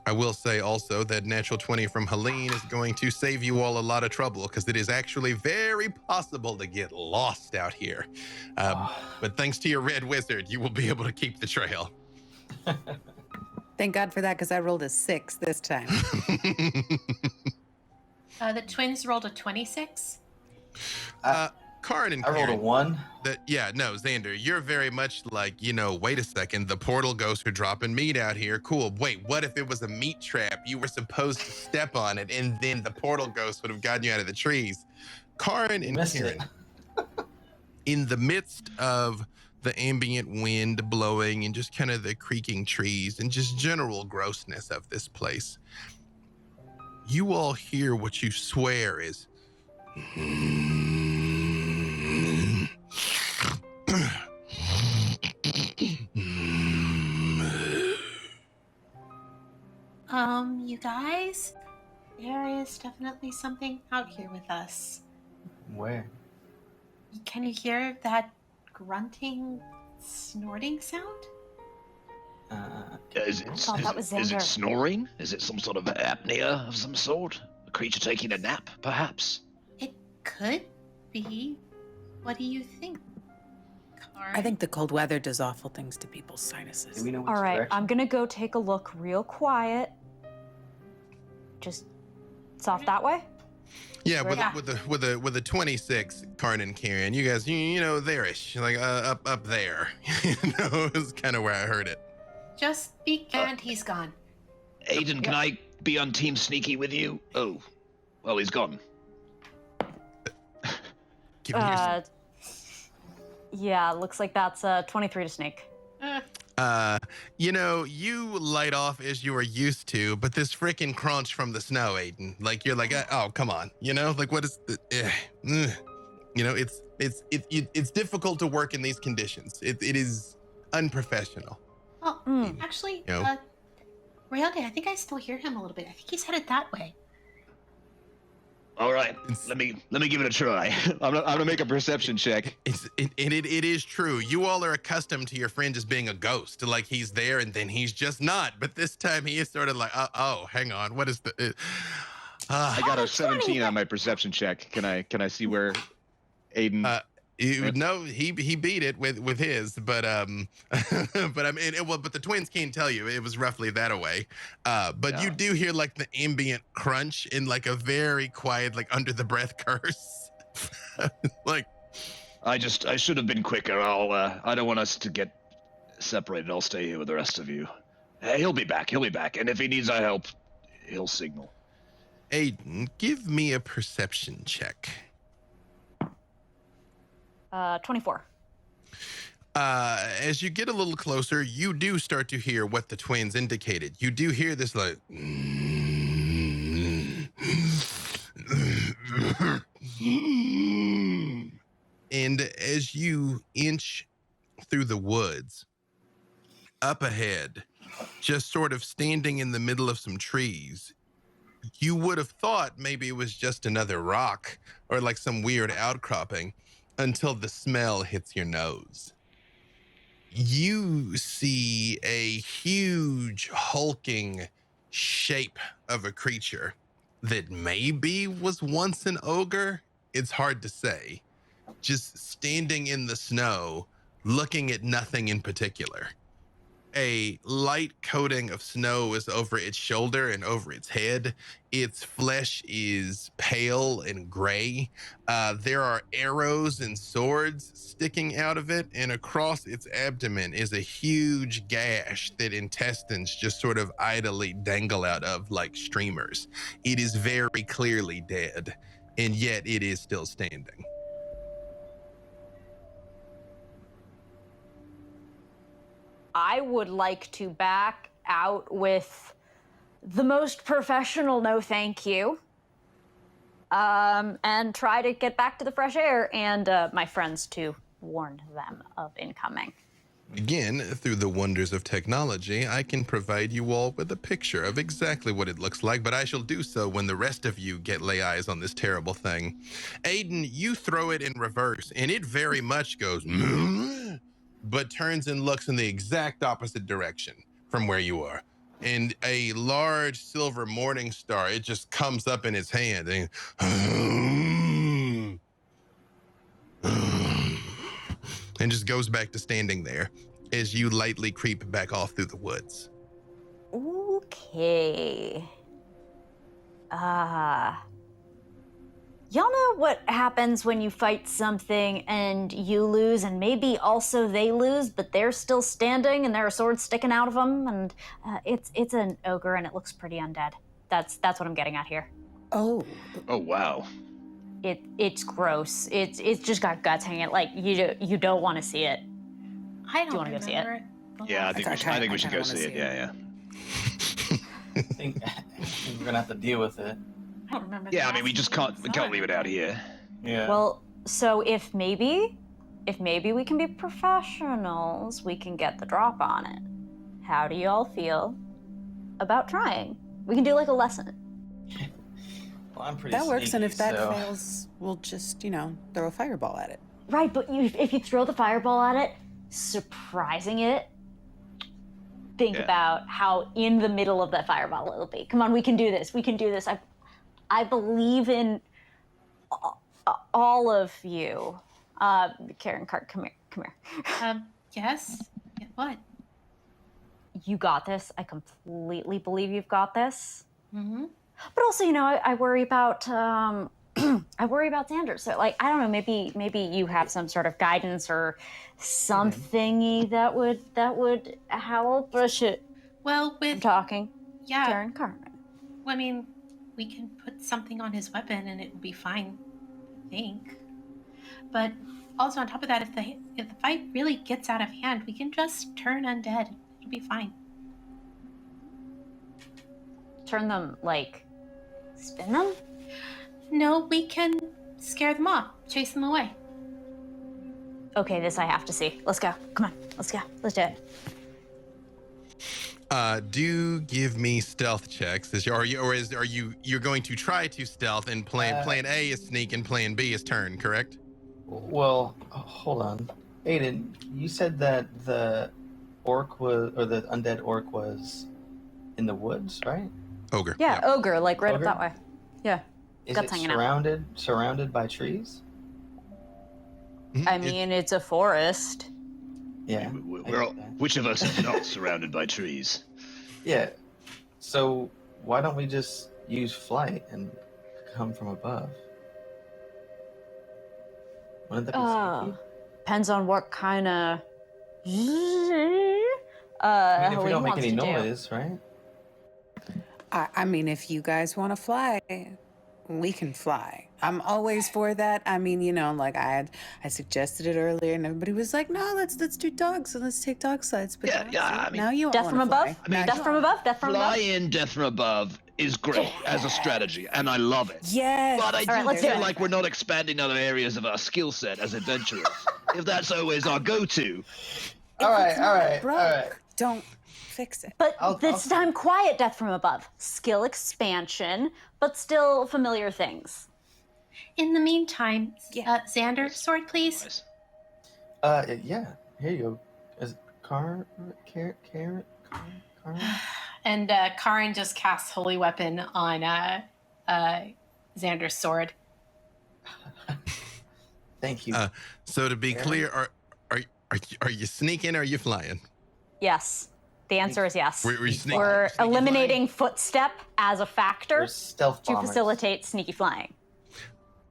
I will say also that natural 20 from Helene is going to save you all a lot of trouble because it is actually very possible to get lost out here. But thanks to your red wizard, you will be able to keep the trail. Thank God for that because I rolled a 6 this time. The twins rolled a 26. Karin and I rolled a Karen, 1. Xander, you're very much like, wait a second, the portal ghosts are dropping meat out here. Cool. Wait, what if it was a meat trap? You were supposed to step on it, and then the portal ghost would have gotten you out of the trees. Karin and Karen, in the midst of the ambient wind blowing and just kind of the creaking trees and just general grossness of this place, you all hear what you swear is You guys, there is definitely something out here with us. Where? Can you hear that grunting, snorting sound? Is thought that was it Xander. snoring? Is it some sort of apnea of some sort? A creature taking a nap, perhaps? It could be. What do you think, Karn? I think the cold weather does awful things to people's sinuses. Do we know which All right, direction? I'm gonna go take a look real quiet. Just, it's off that way? Yeah, Yeah. with a 26, Karn and Kieran, you guys, you know, there-ish, like up there. You know, is kind of where I heard it. Just speak and he's gone. Aiden, can I be on Team Sneaky with you? Oh, well, he's gone. Give me your Yeah, looks like that's 23 to sneak. you know, you light off as you are used to, but this freaking crunch from the snow, Aiden, like you're like, oh, come on, you know, like what is the, you know, it's difficult to work in these conditions. It is unprofessional. Oh, Mm. actually, You know? Reality, I think I still hear him a little bit. I think he's headed that way. All right, It's- let me give it a try. I'm gonna make a perception check. It is true. You all are accustomed to your friend just being a ghost, like he's there and then he's just not. But this time he is sort of like, oh, hang on, what is the? I got a 17 20. on my perception check. Can I see where Aiden? No, he beat it with his, but but I mean, but the twins can't tell you it was roughly that away. But Yeah. you do hear like the ambient crunch in like a very quiet, like under the breath curse, like. I should have been quicker. I don't want us to get separated. I'll stay here with the rest of you. He'll be back. And if he needs our help, he'll signal. Aiden, give me a perception check. 24. As you get a little closer, you do start to hear what the twins indicated. You do hear this like, and as you inch through the woods, up ahead, just sort of standing in the middle of some trees, you would have thought maybe it was just another rock or like some weird outcropping until the smell hits your nose. You see a huge hulking shape of a creature that maybe was once an ogre. It's hard to say. Just standing in the snow, looking at nothing in particular. A light coating of snow is over its shoulder and over its head. Its flesh is pale and gray. There are arrows and swords sticking out of it, and across its abdomen is a huge gash that intestines just sort of idly dangle out of like streamers. It is very clearly dead, and yet it is still standing. I would like to back out with the most professional no thank you. And try to get back to the fresh air, and my friends to warn them of incoming. Again, through the wonders of technology, I can provide you all with a picture of exactly what it looks like, but I shall do so when the rest of you lay eyes on this terrible thing. Aiden, you throw it in reverse, and it very much goes, but turns and looks in the exact opposite direction from where you are. And a large silver morning star, it just comes up in his hand and just goes back to standing there as you lightly creep back off through the woods. Okay. Y'all know what happens when you fight something and you lose, and maybe also they lose, but they're still standing and there are swords sticking out of them, and it's an ogre and it looks pretty undead. That's what I'm getting at here. Oh, Oh wow. It's gross. It's just got guts hanging. Like you don't want to see it. I don't you wanna go see it? remember it. Yeah, I think we should go kinda see wanna it. Yeah. I think we're gonna have to deal with it. I don't remember. Yeah, the I mean, we last just time can't we saw leave it out here. Yeah. Well, so if maybe we can be professionals, we can get the drop on it. How do y'all feel about trying? We can do like a lesson. Well, I'm pretty That works, and sneaky, if that so- fails, we'll just, throw a fireball at it. Right, but if you throw the fireball at it, surprising it, think about how in the middle of that fireball it'll be. Come on, we can do this. We can do this. I believe in all of you. Karen Cart, come here. Yes? What? You got this. I completely believe you've got this. Mm-hmm. But also, I worry about I worry about Xander. So, like, I don't know. Maybe you have some sort of guidance or something that would help. Or shit. Well, I'm talking. yeah, Karen Carmen. I mean, we can put something on his weapon and it will be fine, I think. But also on top of that, if the fight really gets out of hand, we can just turn undead. It'll be fine. Turn them, like, spin them? No, we can scare them off, chase them away. Okay, this I have to see. Let's go. Come on. Let's go. Let's do it. Do give me stealth checks. Are you going to try to stealth and plan A is sneak and plan B is turn, correct? Well, hold on. Aiden, you said that the the undead orc was in the woods, right? Ogre. Yeah, ogre, like right Ogre? up that way. Yeah. Is Guts it hanging out. surrounded by trees? Mhm. I mean, it's a forest. Yeah. We're all, which of us is not surrounded by trees? Yeah. So why don't we just use flight and come from above? Wouldn't that be sneaky? Depends on what kind of. I mean, if we Helene don't make wants any to do. noise, right? I mean, if you guys want to fly, we can fly. I'm always for that. I mean, like I suggested it earlier, and everybody was like, "No, let's do dogs and let's take dog slides." But I mean, now you all Death from wanna above? fly. I mean, Death from above? Death from Fly above? in death from above is great as a strategy, and I love it. Yes. But I right, do let's do feel it. like we're not expanding other areas of our skill set as adventurers. If that's always our go-to, All right, If it's all not right, broke, all right. Don't fix it. But I'll- this time, quiet death from above. Skill expansion, but still familiar things. In the meantime, Yeah. Xander, sword, please. Yeah. Here you go. Is it Carrot? And Karin just casts Holy Weapon on Xander's sword. Thank you. So to be Yeah. clear, are you sneaking or are you flying? Yes. The answer is yes. We're sneaking. We're sneaky eliminating footstep as a factor We're stealth to bombers. facilitate sneaky flying.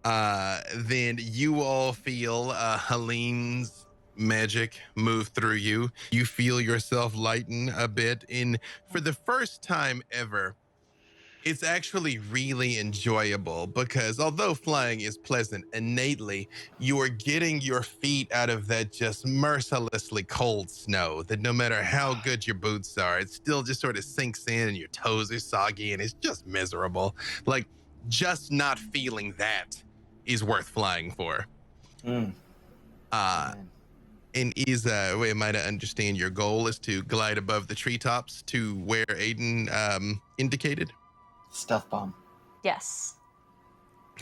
Then you all feel Helene's magic move through you. You feel yourself lighten a bit. For the first time ever, it's actually really enjoyable because although flying is pleasant innately, you are getting your feet out of that just mercilessly cold snow that no matter how good your boots are, it still just sort of sinks in and your toes are soggy and it's just miserable. Like, just not feeling that is worth flying for. Mm. Man. And am I to understand your goal is to glide above the treetops to where Aiden indicated? Stealth bomb. Yes.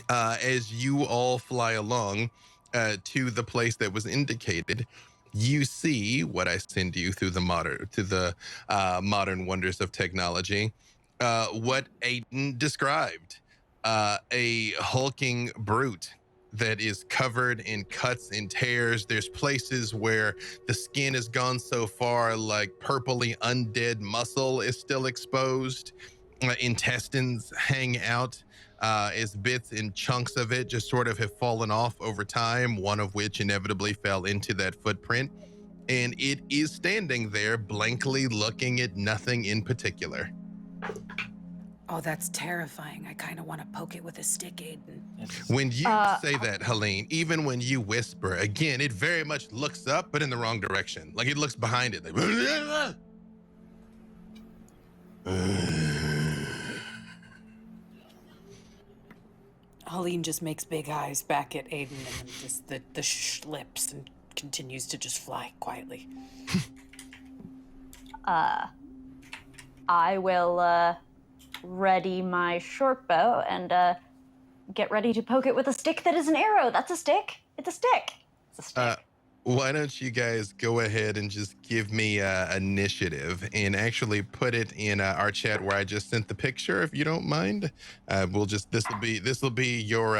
As you all fly along to the place that was indicated, you see what I send you through the modern wonders of technology. What Aiden described, a hulking brute that is covered in cuts and tears. There's places where the skin has gone so far, like purpley undead muscle is still exposed. Intestines hang out as bits and chunks of it just sort of have fallen off over time, one of which inevitably fell into that footprint. And it is standing there blankly looking at nothing in particular. Oh, that's terrifying. I kind of want to poke it with a stick, Aiden. It's- When you say that, Helene, even when you whisper, again, it very much looks up, but in the wrong direction. Like it looks behind it. Like, Helene just makes big eyes back at Aiden and then just the lips and continues to just fly quietly. I will ready my short bow and get ready to poke it with a stick that is an arrow. That's a stick. It's a stick. It's a stick. Why don't you guys go ahead and just give me initiative and actually put it in our chat where I just sent the picture, if you don't mind. We'll just this will be your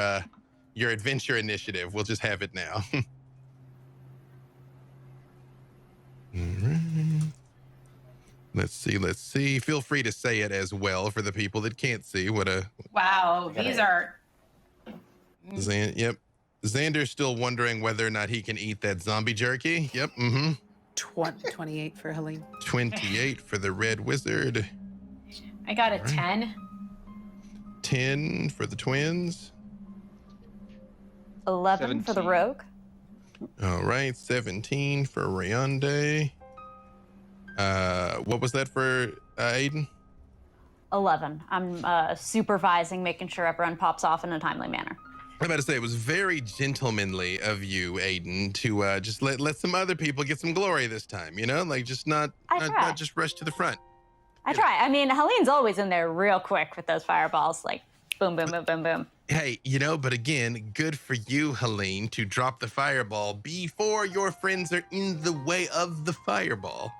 adventure initiative. We'll just have it now. All right. Let's see. Feel free to say it as well for the people that can't see. Wow, these are. Yep. Xander's still wondering whether or not he can eat that zombie jerky. Yep. 28 for Helene. 28 for the red wizard. I got a 10. 10 for the twins. 11 for the rogue. All right, 17 for Rayonde. What was that for Aiden? 11. I'm supervising, making sure everyone pops off in a timely manner. I'm about to say, it was very gentlemanly of you, Aiden, to just let some other people get some glory this time, like just not just rush to the front. I try. I mean, Helene's always in there real quick with those fireballs, like boom, boom, boom, boom, boom. Hey, but again, good for you, Helene, to drop the fireball before your friends are in the way of the fireball.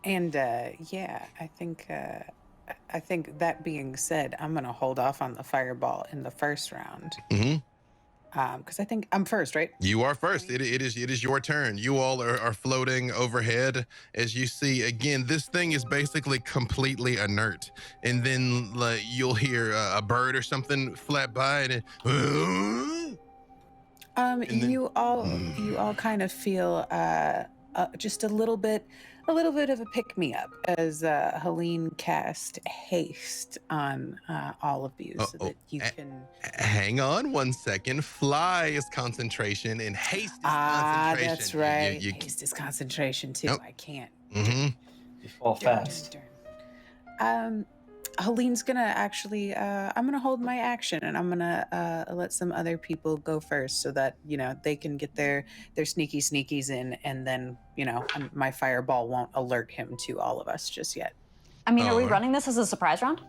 And yeah, I think that being said, I'm gonna hold off on the fireball in the first round. Because I think I'm first, right? You are first. It is your turn. You all are floating overhead. As you see, again, this thing is basically completely inert. And then you'll hear a bird or something flap by, and you all kind of feel just a little bit of a pick-me-up as Helene cast haste on all of you so that you can... Hang on 1 second. Fly is concentration and haste is concentration. That's right. Haste is concentration too. Nope. I can't. You fall fast. Helene's gonna actually, I'm gonna hold my action and I'm gonna let some other people go first so that, they can get their sneakies in, and then, my fireball won't alert him to all of us just yet. I mean, are we running this as a surprise round?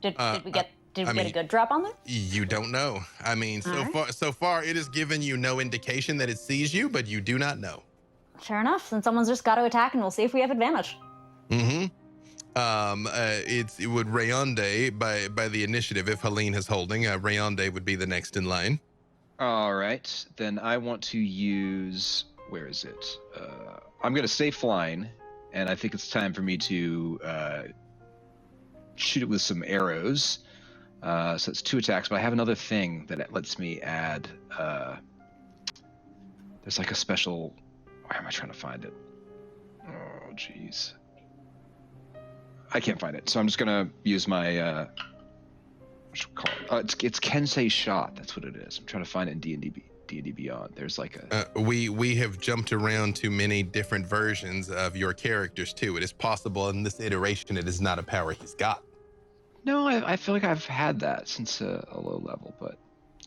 Did we get a good drop on that? You don't know. I mean, so far it has given you no indication that it sees you, but you do not know. Fair enough. Then someone's just got to attack and we'll see if we have advantage. It would Rayonde by the initiative. If Helene is holding, Rayonde would be the next in line. All right, then I want to use, where is it? I'm going to stay flying, and I think it's time for me to shoot it with some arrows. So it's 2 attacks, but I have another thing that lets me add. There's like a special. Where am I trying to find it? Oh, jeez. I can't find it, so I'm just gonna use my what should we call it? It's Kensei shot. That's what it is. I'm trying to find it in D&D Beyond. There's like a we have jumped around to many different versions of your characters too. It is possible in this iteration it is not a power he's got. No, I feel like I've had that since a low level, but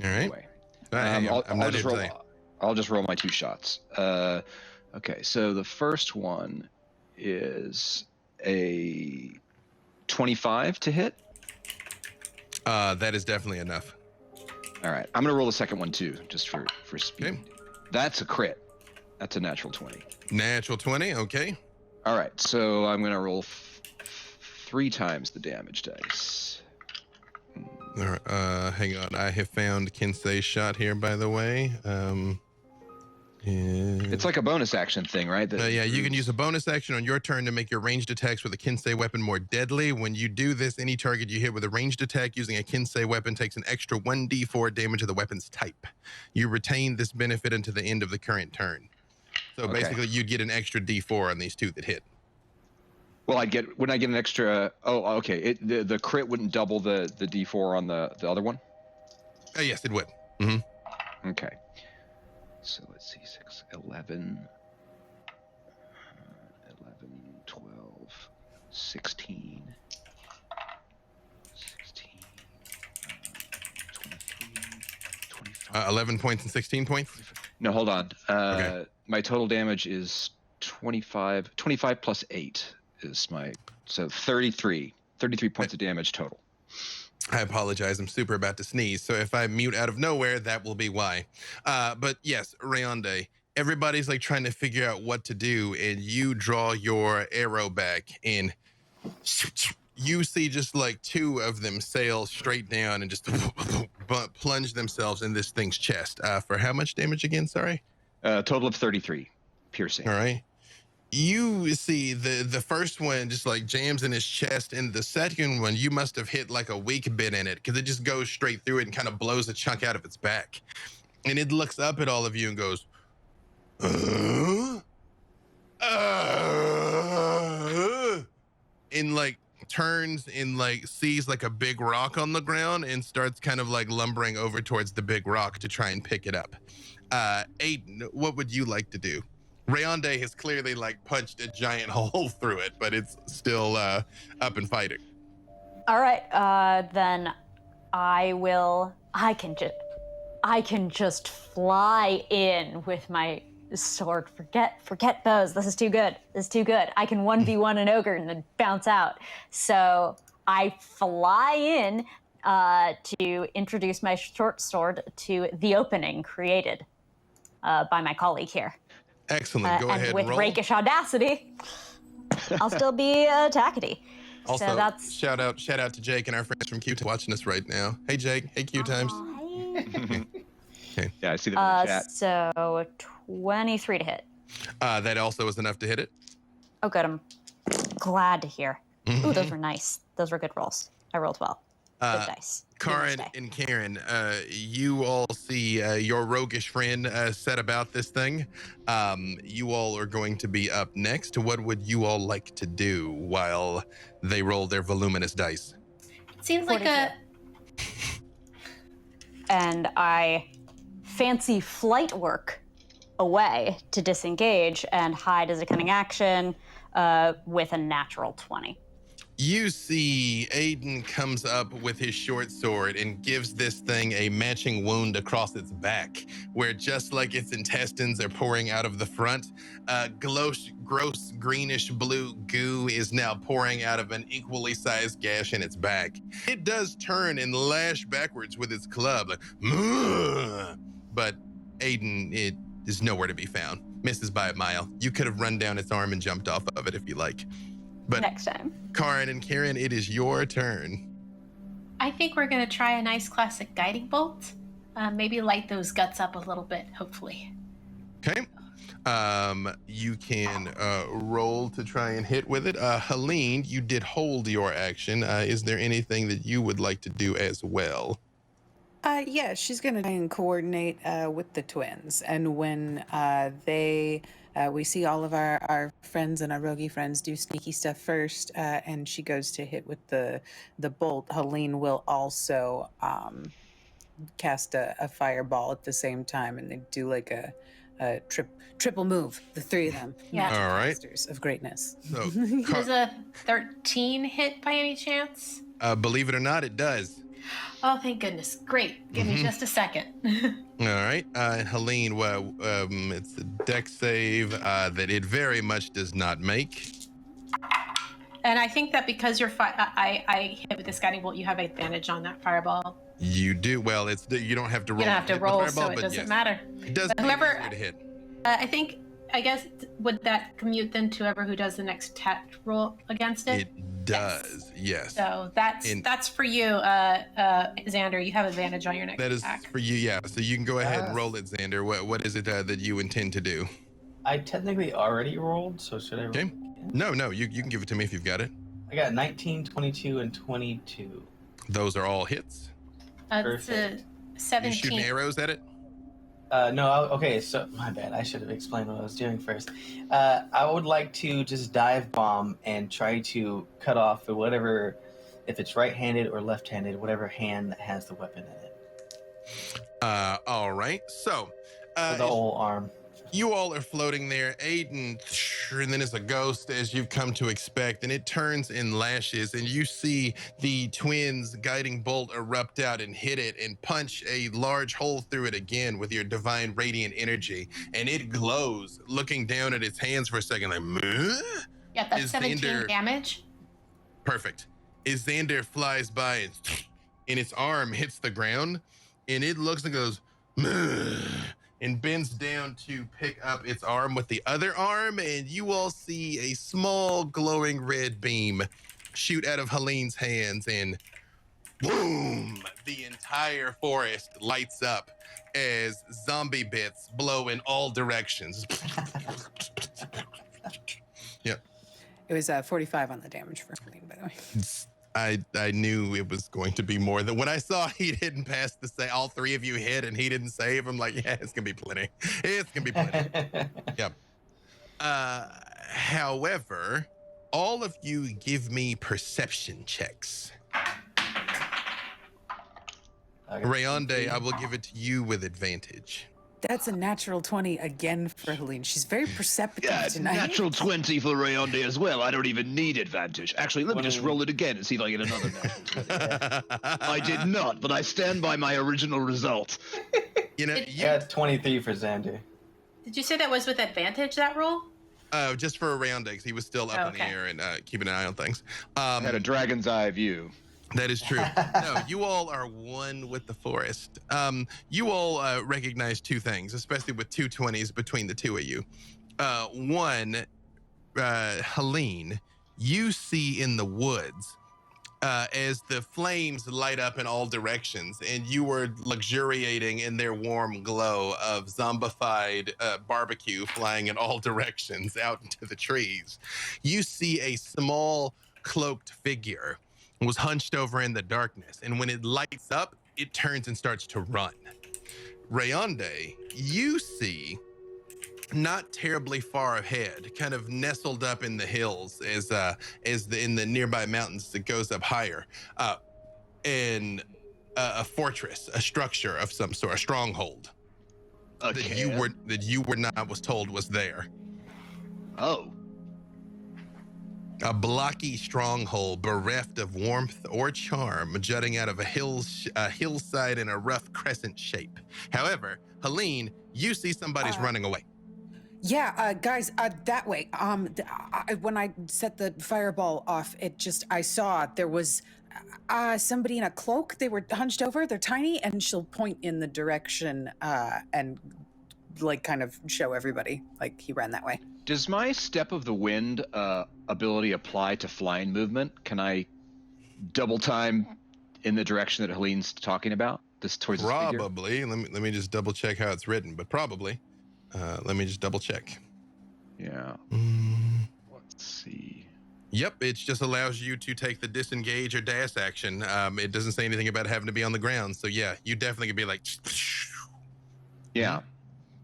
all right. Anyway, I'll just roll my 2 shots. Okay, so the first one is a 25 to hit. That is definitely enough. All right, I'm gonna roll the second one too, just for speed. Okay. That's a crit. That's a natural 20. Natural 20. Okay. All right, so I'm gonna roll 3 times the damage dice. All right, hang on. I have found Kensei's shot here, by the way. It's like a bonus action thing, right? You can use a bonus action on your turn to make your ranged attacks with a Kensei weapon more deadly. When you do this, any target you hit with a ranged attack using a Kensei weapon takes an extra 1d4 damage of the weapon's type. You retain this benefit until the end of the current turn. So basically, you'd get an extra d4 on these 2 that hit. Well, wouldn't I get an extra? Oh, okay. The crit wouldn't double the d4 on the other one. Yes, it would. Okay. So let's see, 6, 11, 12, 16, 23, 25. 11 points and 16 points? No, hold on. Okay. My total damage is 25 plus 8. is my... So 33 points of damage total. I apologize. I'm super about to sneeze. So if I mute out of nowhere, that will be why. But yes, Rayonde, everybody's like trying to figure out what to do, and you draw your arrow back, and you see just like two of them sail straight down and just plunge themselves in this thing's chest. For how much damage again? Sorry. Total of 33 piercing. All right. You see the first one just like jams in his chest, and the second one you must have hit like a weak bit in it, because it just goes straight through it and kind of blows a chunk out of its back. And it looks up at all of you and goes, and like turns and like sees like a big rock on the ground and starts kind of like lumbering over towards the big rock to try and pick it up. Aiden, what would you like to do? Rayonde has clearly like punched a giant hole through it, but it's still up and fighting. All right, then I can just fly in with my sword. Forget bows. This is too good. I can 1v1 an ogre and then bounce out. So I fly in to introduce my short sword to the opening created by my colleague here. Excellent. Go ahead and with roll. rakish audacity, I'll still be attackity. Also, so that's shout out to Jake and our friends from Q watching us right now. Hey Jake. Hey Q times. Okay. Yeah, I see them in the chat. So 23 to hit. That also is enough to hit it. Oh, good. I'm glad to hear. Ooh, those were nice. Those were good rolls. I rolled well. Good dice. Karin and Karen, you all see your roguish friend set about this thing. You all are going to be up next. What would you all like to do while they roll their voluminous dice? It seems like a... And I fancy flight work away to disengage and hide as a cunning action with a natural 20. You see Aiden comes up with his short sword and gives this thing a matching wound across its back, where just like its intestines are pouring out of the front, gross greenish blue goo is now pouring out of an equally sized gash in its back. It does turn and lash backwards with its club, but Aiden, it is nowhere to be found. Misses by a mile. You could have run down its arm and jumped off of it if you like. But next time. Karin and Karen, it is your turn. I think we're going to try a nice classic guiding bolt. Maybe light those guts up a little bit, hopefully. Okay. You can roll to try and hit with it. Helene, you did hold your action. Is there anything that you would like to do as well? Yeah, she's going to try and coordinate with the twins. And when we see all of our friends and our roguey friends do sneaky stuff first, and she goes to hit with the bolt, Helene will also cast a fireball at the same time, and they do like a triple move, the three of them. Yeah. All right. Masters of greatness. So, Does a 13 hit by any chance? believe it or not, it does. Oh, thank goodness. Great. Give me just a second. All right. Helene, well, it's a dex save that it very much does not make. And I think that because you're I hit with this guiding bolt, you have advantage on that fireball. You do. Well, you don't have to roll. You don't have to hit the roll, fireball, so it but doesn't yes. matter. It does But make it whoever- easier to hit. I guess, would that commute then to whoever who does the next attack roll against it? It does, yes. So that's for you, Xander. You have advantage on your next That is attack. for you, yeah. So you can go ahead and roll it, Xander. What is it that you intend to do? I technically already rolled, so should I roll Okay. again? No, you can give it to me if you've got it. I got 19, 22, and 22. Those are all hits. It's a You 17. shooting arrows at it? Okay, so my bad. I should have explained what I was doing first. I would like to just dive bomb and try to cut off whatever, if it's right-handed or left-handed, whatever hand that has the weapon in it. All right. So, Or the whole arm. you all are floating there, Aiden, and then it's a ghost as you've come to expect, and it turns and lashes, and you see the twins' guiding bolt erupt out and hit it and punch a large hole through it again with your divine radiant energy, and it glows, looking down at its hands for a second like, "Meh?" Yeah, that's Is 17 Xander- damage. Perfect. As Xander flies by and its arm hits the ground, and it looks and goes, and bends down to pick up its arm with the other arm, and you all see a small glowing red beam shoot out of Helene's hands, and boom, the entire forest lights up as zombie bits blow in all directions. Yep. It was 45 on the damage for Helene, by the way. I knew it was going to be more than when I saw he didn't pass the say. All three of you hit and he didn't save. I'm like, yeah, it's gonna be plenty. It's gonna be plenty. Yep. However, all of you give me perception checks. Rayonde, I will give it to you with advantage. That's a natural 20 again for Helene. She's very perceptive Yeah, tonight. natural 20 for Rayonde as well. I don't even need advantage. Actually, let me just roll it again and see if I get another natural 20. I did not, but I stand by my original result. You know, Yeah, 23 for Xander. Did you say that was with advantage, that roll? just for Rayonde, because he was still up in the air and keeping an eye on things. I had a dragon's eye view. That is true. No, you all are one with the forest. You all recognize two things, especially with 220s between the two of you. One, Helene, you see in the woods as the flames light up in all directions, and you were luxuriating in their warm glow of zombified barbecue flying in all directions out into the trees. You see a small cloaked figure was hunched over in the darkness, and when it lights up, it turns and starts to run. Rayonde, you see, not terribly far ahead, kind of nestled up in the hills in the nearby mountains that goes up higher, in a fortress, a structure of some sort, a stronghold that you were not was told was there. Oh. A blocky stronghold bereft of warmth or charm, jutting out of a hillside in a rough crescent shape. However, Helene, you see somebody's running away. Yeah, guys, that way. When I set the fireball off, I saw there was somebody in a cloak. They were hunched over. They're tiny, and she'll point in the direction and like kind of show everybody like he ran that way. Does my Step of the Wind ability apply to flying movement? Can I double time in the direction that Helene's talking about? Towards this figure? Probably. Let me just double check how it's written, but probably. Let me just double check. Yeah. Let's see. Yep, it just allows you to take the disengage or dash action. It doesn't say anything about having to be on the ground. So yeah, you definitely could be like. Yeah.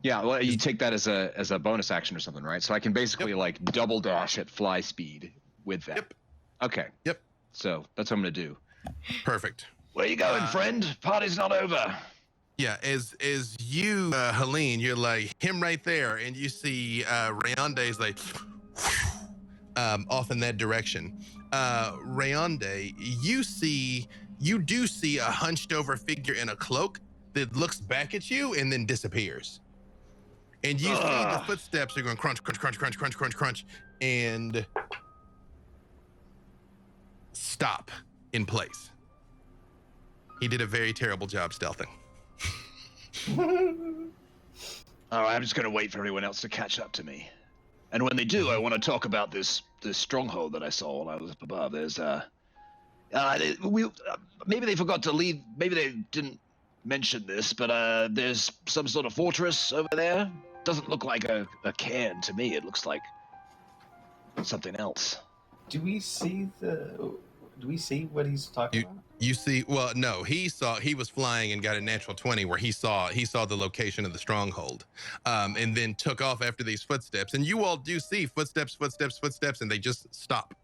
Yeah, well, you take that as a bonus action or something, right? So I can basically like double dash at fly speed with that. Yep. Okay. Yep. So that's what I'm gonna do. Perfect. Where you going, friend? Party's not over. Yeah, as you, Helene, you're like him right there, and you see Rayonde's like off in that direction. Rayonde, you do see a hunched over figure in a cloak that looks back at you and then disappears. And you see the footsteps are going crunch, crunch, crunch, crunch, crunch, crunch, crunch, and stop in place. He did a very terrible job stealthing. All right, I'm just going to wait for everyone else to catch up to me. And when they do, I want to talk about this stronghold that I saw when I was up above. There's maybe they forgot to leave. Maybe they didn't mention this, but there's some sort of fortress over there. Doesn't look like a cairn to me. It looks like something else. Do we see what he's talking about? You see, well, no, he was flying and got a natural 20 where he saw the location of the stronghold, and then took off after these footsteps. And you all do see footsteps, and they just stop.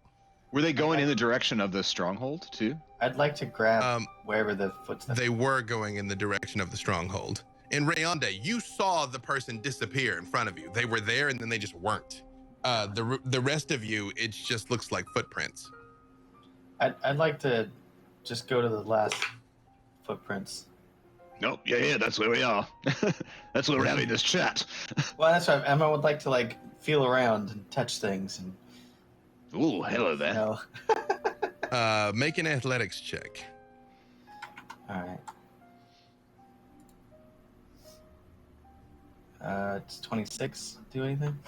Were they going in the direction of the stronghold too? I'd like to grab wherever the footsteps. They were going in the direction of the stronghold. And Rayonde, you saw the person disappear in front of you. They were there and then they just weren't. The rest of you, it just looks like footprints. I'd like to just go to the last footprints. Nope, yeah, that's where we are. That's where we're having this chat. Well, that's right. I would like to like feel around and touch things and Ooh, hello there. No. Make an athletics check. All right. It's 26. Do anything?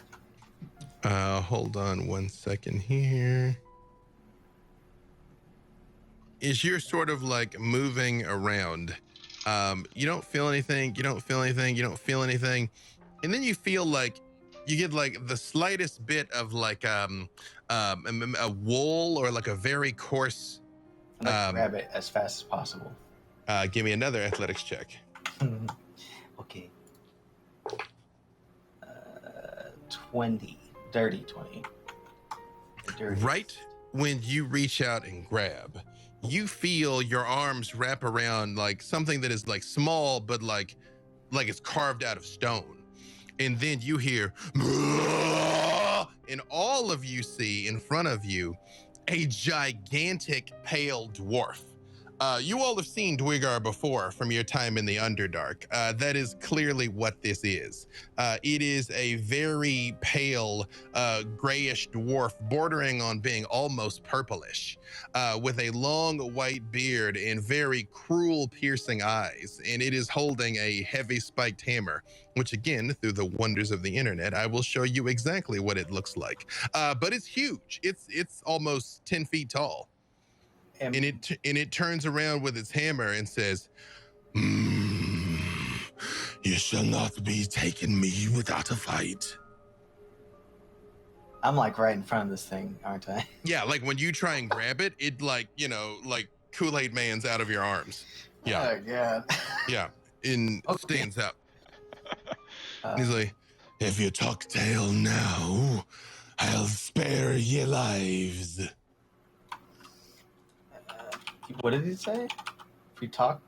Hold on 1 second here. As you're sort of like moving around, you don't feel anything, you don't feel anything, you don't feel anything. And then you feel like you get like the slightest bit of like a wool or like a very coarse. I'd like to grab it as fast as possible. Give me another athletics check. Okay. 20. Dirty 20. Dirty. Right when you reach out and grab, you feel your arms wrap around like something that is like small, but like it's carved out of stone. And then you hear, and all of you see in front of you a gigantic pale dwarf. You all have seen Dwygar before from your time in the Underdark. That is clearly what this is. It is a very pale, grayish dwarf bordering on being almost purplish, with a long white beard and very cruel, piercing eyes. And it is holding a heavy spiked hammer, which again, through the wonders of the internet, I will show you exactly what it looks like. But it's huge. It's almost 10 feet tall. And it turns around with its hammer and says, "You shall not be taking me without a fight." I'm like right in front of this thing, aren't I? Yeah, like when you try and grab it, it like, like Kool-Aid Man's out of your arms. Yeah. Oh, God. Yeah. And Okay. stands up. He's like, "If you tuck tail now, I'll spare your lives." What did he say? If you talk?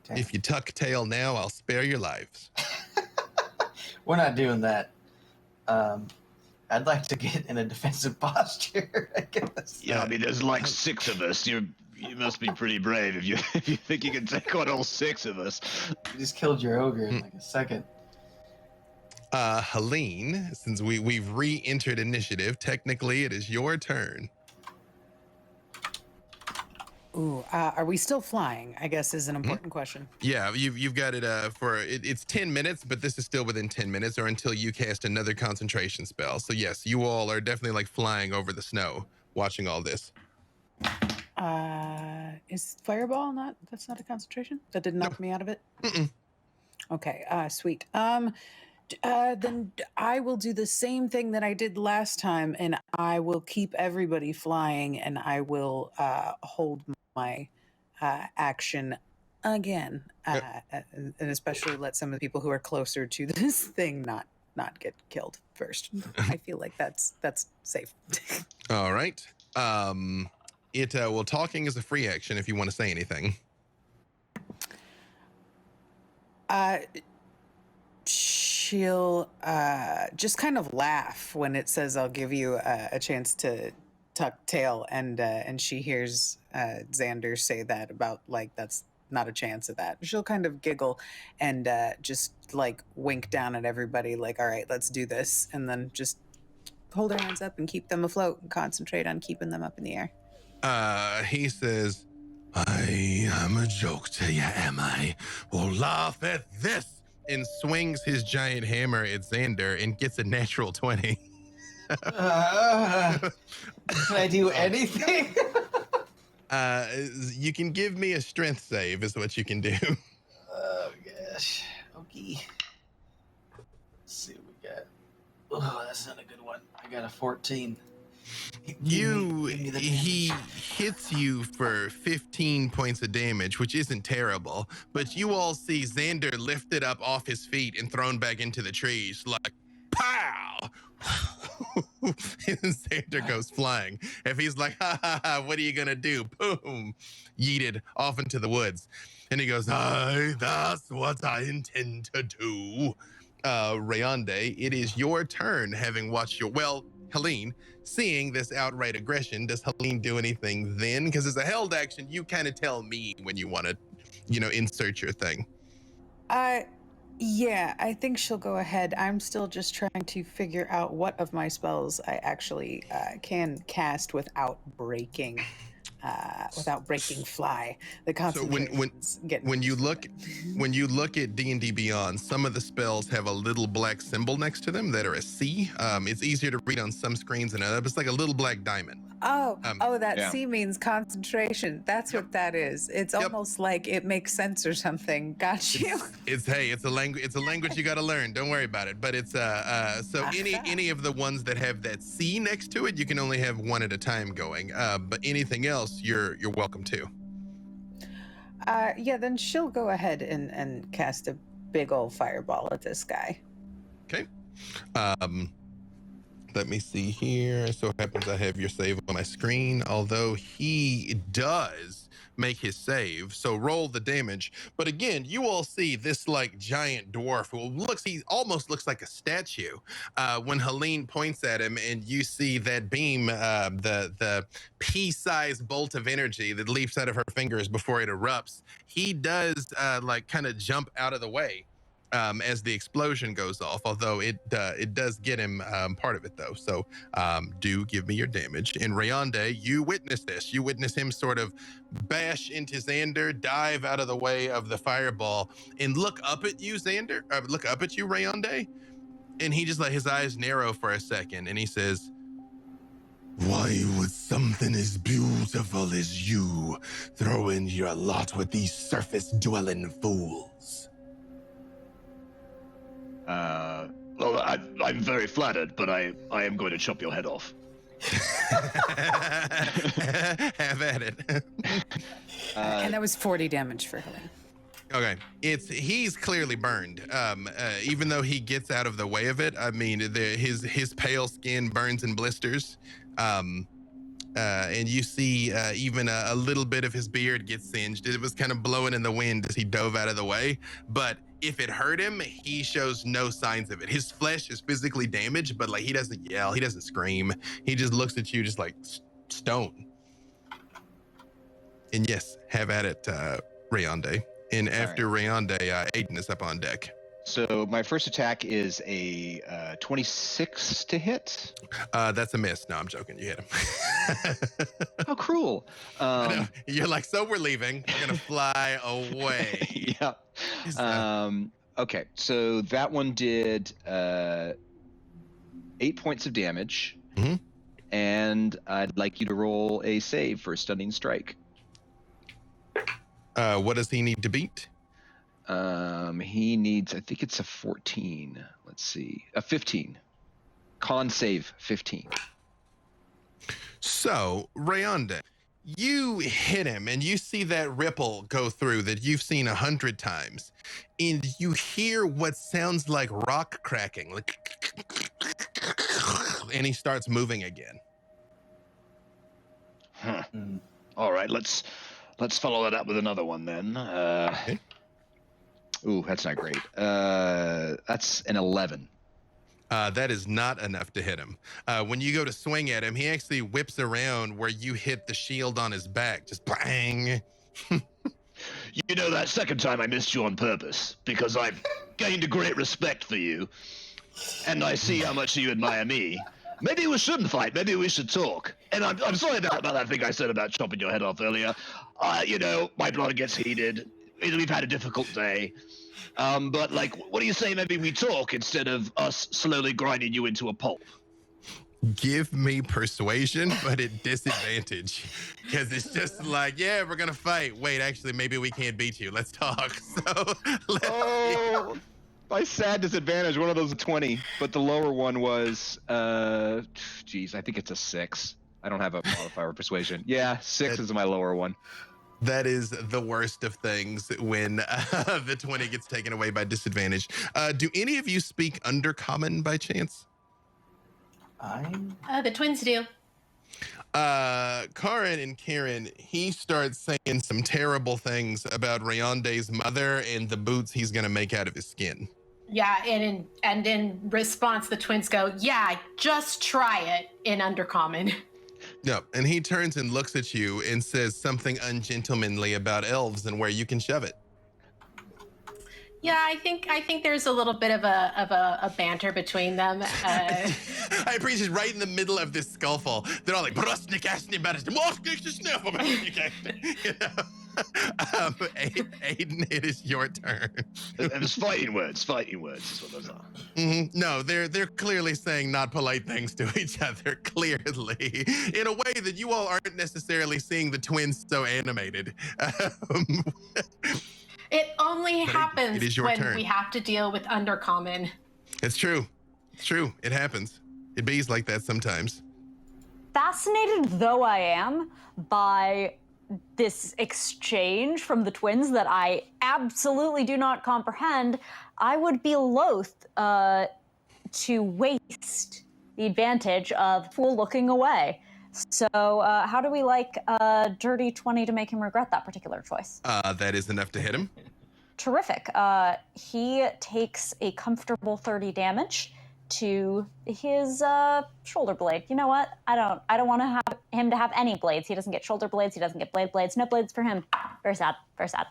Damn. If you tuck tail now, I'll spare your lives. We're not doing that. I'd like to get in a defensive posture, I guess. Yeah, I mean, there's like 6 of us. You must be pretty brave if you think you can take on all 6 of us. You just killed your ogre in like a second. Helene, since we've re-entered initiative, technically it is your turn. Ooh, are we still flying? I guess is an important question. Yeah, you've got it it's 10 minutes, but this is still within 10 minutes or until you cast another concentration spell. So yes, you all are definitely like flying over the snow, watching all this. Is fireball that's not a concentration? That didn't knock me out of it? Mm-mm. Okay, sweet. Then I will do the same thing that I did last time, and I will keep everybody flying, and I will hold my action again, and especially let some of the people who are closer to this thing not get killed first. I feel like that's safe. All right. Talking is a free action if you want to say anything. She'll just kind of laugh when it says, "I'll give you a chance to tuck tail," and she hears Xander say that about like that's not a chance of that. She'll kind of giggle and just like wink down at everybody, like, "All right, let's do this," and then just hold her hands up and keep them afloat and concentrate on keeping them up in the air. He says, "I am a joke to you, am I? Well, laugh at this." And swings his giant hammer at Xander and gets a natural 20. Can I do anything? You can give me a strength save is what you can do. Oh, gosh. Okay. Let's see what we got. Oh, that's not a good one. I got a 14. He hits you for 15 points of damage, which isn't terrible, but you all see Xander lifted up off his feet and thrown back into the trees, like, pow! And Xander goes flying. If he's like, ha ha ha, what are you gonna do? Boom! Yeeted off into the woods. And he goes, aye, that's what I intend to do. Rayonde, it is your turn, having watched Helene, seeing this outright aggression. Does Helene do anything then? Because as a held action, you kind of tell me when you want to, insert your thing. Yeah, I think she'll go ahead. I'm still just trying to figure out what of my spells I actually can cast without breaking fly. The So concentration's getting when you worse look with when you look at D&D Beyond, some of the spells have a little black symbol next to them that are a C. It's easier to read on some screens than others. It's like a little black diamond. That Yeah. C means concentration. That's Yep. what that is. It's Yep. almost like it makes sense or something. Got you. It's a language. It's a language you got to learn. Don't worry about it. But it's so any of the ones that have that C next to it, you can only have one at a time going. But anything else, you're welcome to. Yeah, then she'll go ahead and cast a big old fireball at this guy. Okay. Let me see here. So it happens I have your save on my screen, although he does make his save. So roll the damage. But again, you all see this like giant dwarf who he almost looks like a statue. When Helene points at him and you see that beam, the pea-sized bolt of energy that leaps out of her fingers before it erupts, he does like kind of jump out of the way. As the explosion goes off, although it does get him part of it though. So do give me your damage. In Rayonde, you witness this. You witness him sort of bash into Xander, dive out of the way of the fireball, and look up at you, Xander. Look up at you, Rayonde, and he just let his eyes narrow for a second, and he says, "Why would something as beautiful as you throw in your lot with these surface-dwelling fools?" Well, I'm very flattered, but I am going to chop your head off. Have at it. And that was 40 damage for Helene. Okay, he's clearly burned. Even though he gets out of the way of it, I mean, his pale skin burns and blisters. And you see even a little bit of his beard gets singed. It was kind of blowing in the wind as he dove out of the way. But if it hurt him, he shows no signs of it. His flesh is physically damaged, but like he doesn't yell, he doesn't scream. He just looks at you just like stone. And yes, have at it, Rayonde. And after Rayonde, Aiden is up on deck. So my first attack is a 26 to hit. That's a miss. No, I'm joking. You hit him. How cruel. You're like, so we're leaving. We're going to fly away. Yeah. Okay, so that one did 8 points of damage. Mm-hmm. And I'd like you to roll a save for a stunning strike. What does he need to beat? He needs, I think it's a 14. Let's see, a 15. Con save 15. So, Rayonde, you hit him and you see that ripple go through that you've seen 100 times. And you hear what sounds like rock cracking. Like, and he starts moving again. Huh. All right, let's follow that up with another one then. Okay. Ooh, that's not great. That's an 11. That is not enough to hit him. When you go to swing at him, he actually whips around where you hit the shield on his back. Just bang. You know, that second time I missed you on purpose because I've gained a great respect for you, and I see how much you admire me. Maybe we shouldn't fight. Maybe we should talk. And I'm sorry about that thing I said about chopping your head off earlier. You know, my blood gets heated. We've had a difficult day. But, like, what do you say maybe we talk instead of us slowly grinding you into a pulp? Give me persuasion, but at disadvantage. Because it's just like, yeah, we're going to fight. Wait, actually, maybe we can't beat you. Let's talk. So, My sad disadvantage, one of those is 20, but the lower one was, geez, I think it's a 6. I don't have a modifier of persuasion. Yeah, 6 is my lower one. That is the worst of things when the 20 gets taken away by disadvantage. Do any of you speak Undercommon by chance? The twins do. Karin and Karen, he starts saying some terrible things about Rayonde's mother and the boots he's going to make out of his skin. Yeah, and in response, the twins go, "Yeah, just try it," in Undercommon. No, and he turns and looks at you and says something ungentlemanly about elves and where you can shove it. Yeah, I think there's a little bit of a banter between them. I appreciate right in the middle of this scuffle, they're all like, "Brusnik, Asnik, Badisnik, Wolfnik, Sniffle." You know? Aiden, it is your turn. It's fighting words is what those are. Mm-hmm. No, they're clearly saying not polite things to each other, clearly, in a way that you all aren't necessarily seeing the twins so animated. It only happens it is your when turn. we have to deal with Undercommon. It's true. It's true. It happens. It bees like that sometimes. Fascinated though I am by this exchange from the twins that I absolutely do not comprehend, I would be loath to waste the advantage of Fool looking away. So how do we like Dirty 20 to make him regret that particular choice? That is enough to hit him. Terrific. He takes a comfortable 30 damage to his shoulder blade. You know what? I don't want to have him to have any blades. He doesn't get shoulder blades. He doesn't get blades. No blades for him. Very sad. Very sad.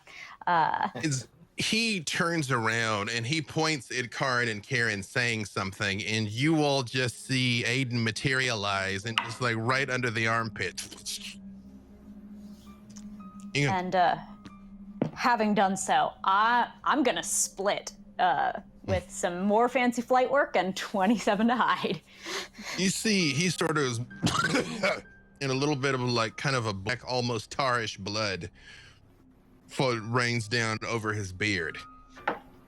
He turns around and he points at Karin and Karen saying something, and you all just see Aiden materialize and just like right under the armpit. And having done so, I'm gonna split with some more fancy flight work and 27 to hide. You see, he sort of is in a little bit of like kind of a black, almost tarish blood rains down over his beard.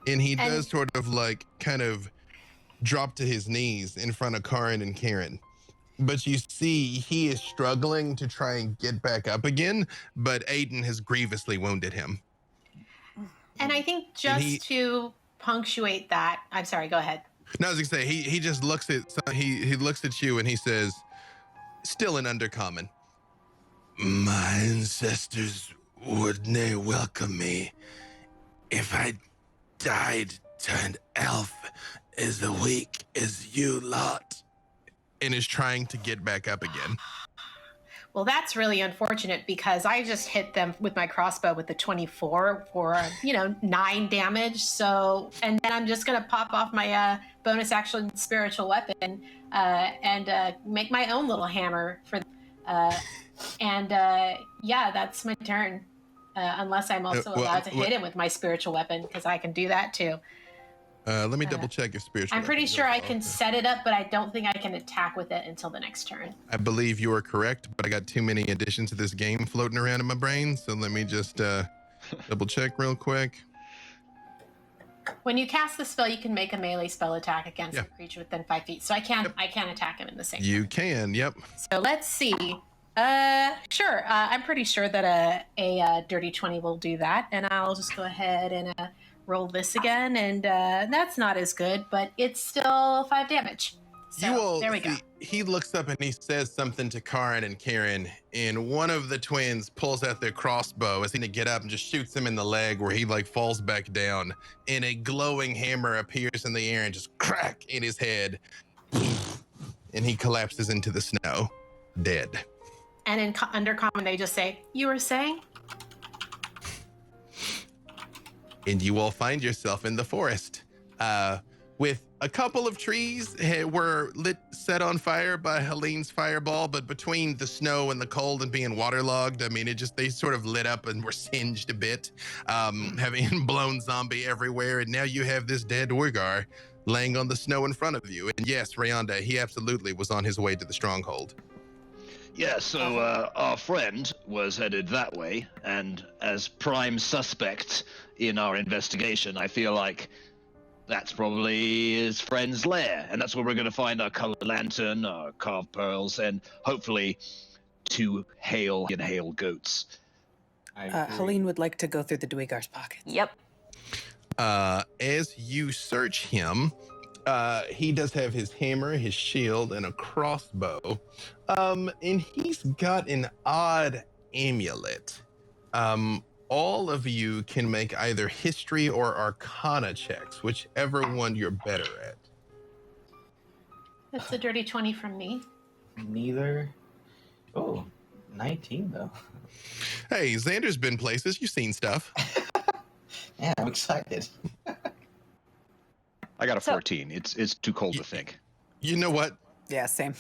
And he does sort of like kind of drop to his knees in front of Karin and Karen. But you see, he is struggling to try and get back up again, but Aiden has grievously wounded him. And I think to punctuate that, I'm sorry, go ahead. No, I was gonna say, he just looks at, he looks at you and he says, still in Undercommon, "My ancestors would nae welcome me if I died turned elf as weak as you lot," and is trying to get back up again. Well, that's really unfortunate because I just hit them with my crossbow with the 24 for 9 damage. So, and then I'm just gonna pop off my bonus action spiritual weapon and make my own little hammer for. Yeah, that's my turn. Unless I'm also allowed to hit him with my spiritual weapon, because I can do that too. Let me double check if spiritual. I'm pretty sure I can set it up, but I don't think I can attack with it until the next turn. I believe you are correct, but I got too many additions to this game floating around in my brain, so let me just double check real quick. When you cast the spell, you can make a melee spell attack against a creature within 5 feet. So I can attack him in the same. You can, yep. So let's see. Sure. I'm pretty sure that a dirty 20 will do that, and I'll just go ahead and roll this again, and that's not as good, but it's still 5 damage. So there we go. He looks up and he says something to Karin and Karen, and one of the twins pulls out their crossbow as he's gonna get up and just shoots him in the leg, where he like falls back down, and a glowing hammer appears in the air and just crack in his head, and he collapses into the snow, dead. And in Undercommon, they just say, "You were saying?" And you all find yourself in the forest with a couple of trees were set on fire by Helene's fireball, but between the snow and the cold and being waterlogged, I mean, they sort of lit up and were singed a bit, having blown zombie everywhere. And now you have this dead Urgar laying on the snow in front of you. And yes, Rayonda, he absolutely was on his way to the stronghold. Yeah, so our friend was headed that way, and as prime suspect in our investigation, I feel like that's probably his friend's lair, and that's where we're going to find our colored lantern, our carved pearls, and hopefully 2 hail goats. Helene would like to go through the Dweegar's pockets. Yep. As you search him, he does have his hammer, his shield, and a crossbow. And he's got an odd amulet. All of you can make either history or arcana checks, whichever one you're better at. That's a dirty 20 from me. Neither. Oh, 19 though. Hey, Xander's been places. You've seen stuff. Yeah, I'm excited. I got a So- 14. It's too cold to think. You know what? Yeah, same.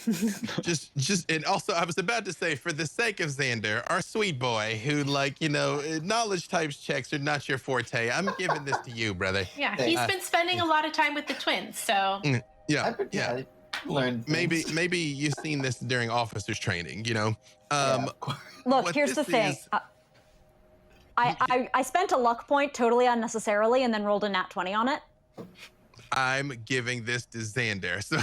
Just, and also I was about to say, for the sake of Xander, our sweet boy, who knowledge types checks are not your forte. I'm giving this to you, brother. Yeah, Hey, he's been spending a lot of time with the twins, so Yeah, I learned things. Maybe you've seen this during officers training. Yeah, of course. Look, What here's the this thing. is- I spent a luck point totally unnecessarily and then rolled a nat 20 on it. I'm giving this to Xander. So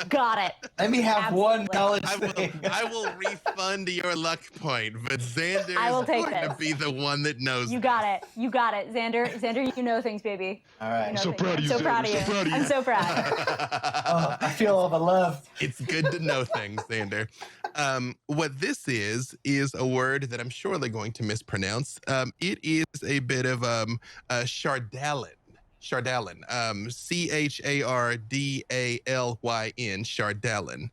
Got it. Let me have one Absolutely. knowledge I thing. will refund your luck point, but Xander I will is take going to this. be the one that knows. You got it. You got it. Xander, you know things, baby. All right. You know so things. proud of I'm you, so Xander. proud of So you. proud of you. I'm so proud. Oh, I feel all the love. It's good to know things, Xander. What this is a word that I'm surely going to mispronounce. It is a bit of Chardalyn. Chardalyn. Chardalyn. Chardalyn.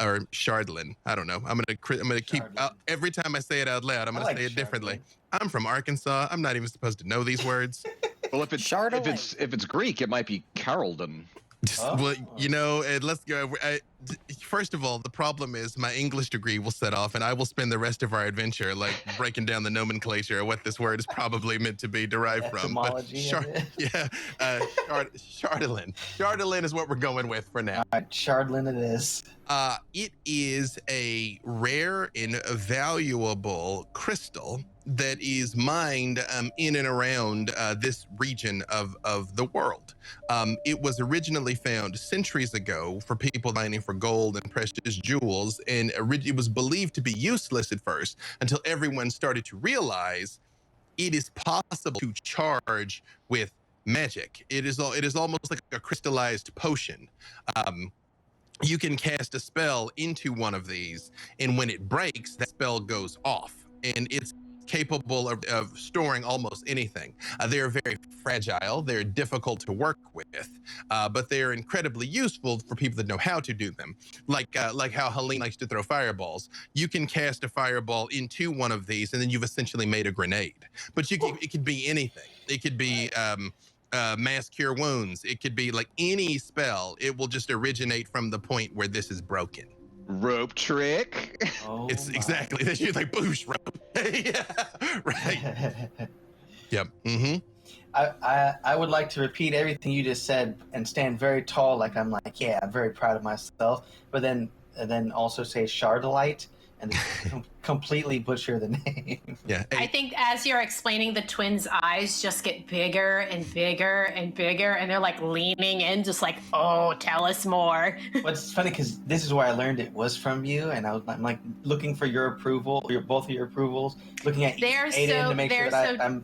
Or Chardalyn. I don't know. I'm gonna keep Chardalyn. every time I say it out loud. I'm I gonna like say it differently. Chardalyn. I'm from Arkansas. I'm not even supposed to know these words. Well, if it's Greek, it might be Carolden. Oh. Well, and let's go. First of all, the problem is my English degree will set off, and I will spend the rest of our adventure breaking down the nomenclature of what this word is probably meant to be derived from. But Etymology of it. Chardalyn. Chardalyn is what we're going with for now. All right, Chardalyn it is. It is a rare and valuable crystal that is mined in and around this region of the world. It was originally found centuries ago for people mining for gold and precious jewels, and it was believed to be useless at first until everyone started to realize it is possible to charge with magic. It is almost like a crystallized potion. You can cast a spell into one of these, and when it breaks, that spell goes off, and it's capable of storing almost anything. They're very fragile. They're difficult to work with, but they're incredibly useful for people that know how to do them. Like how Helene likes to throw fireballs. You can cast a fireball into one of these, and then you've essentially made a grenade. But it could be anything. It could be mass cure wounds. It could be any spell. It will just originate from the point where this is broken. Rope trick. Oh, It's my. exactly that. You're boosh, rope. Yeah, right. Yep. Mm-hmm. I would like to repeat everything you just said and stand very tall, I'm I'm very proud of myself, but then also say Chardalite and completely butcher the name. Yeah. I think as you're explaining, the twins' eyes just get bigger and bigger and bigger, and they're leaning in, just oh, tell us more. But it's funny because this is where I learned it was from you, and I'm looking for your approval, both of your approvals, looking at Aiden to make sure that I'm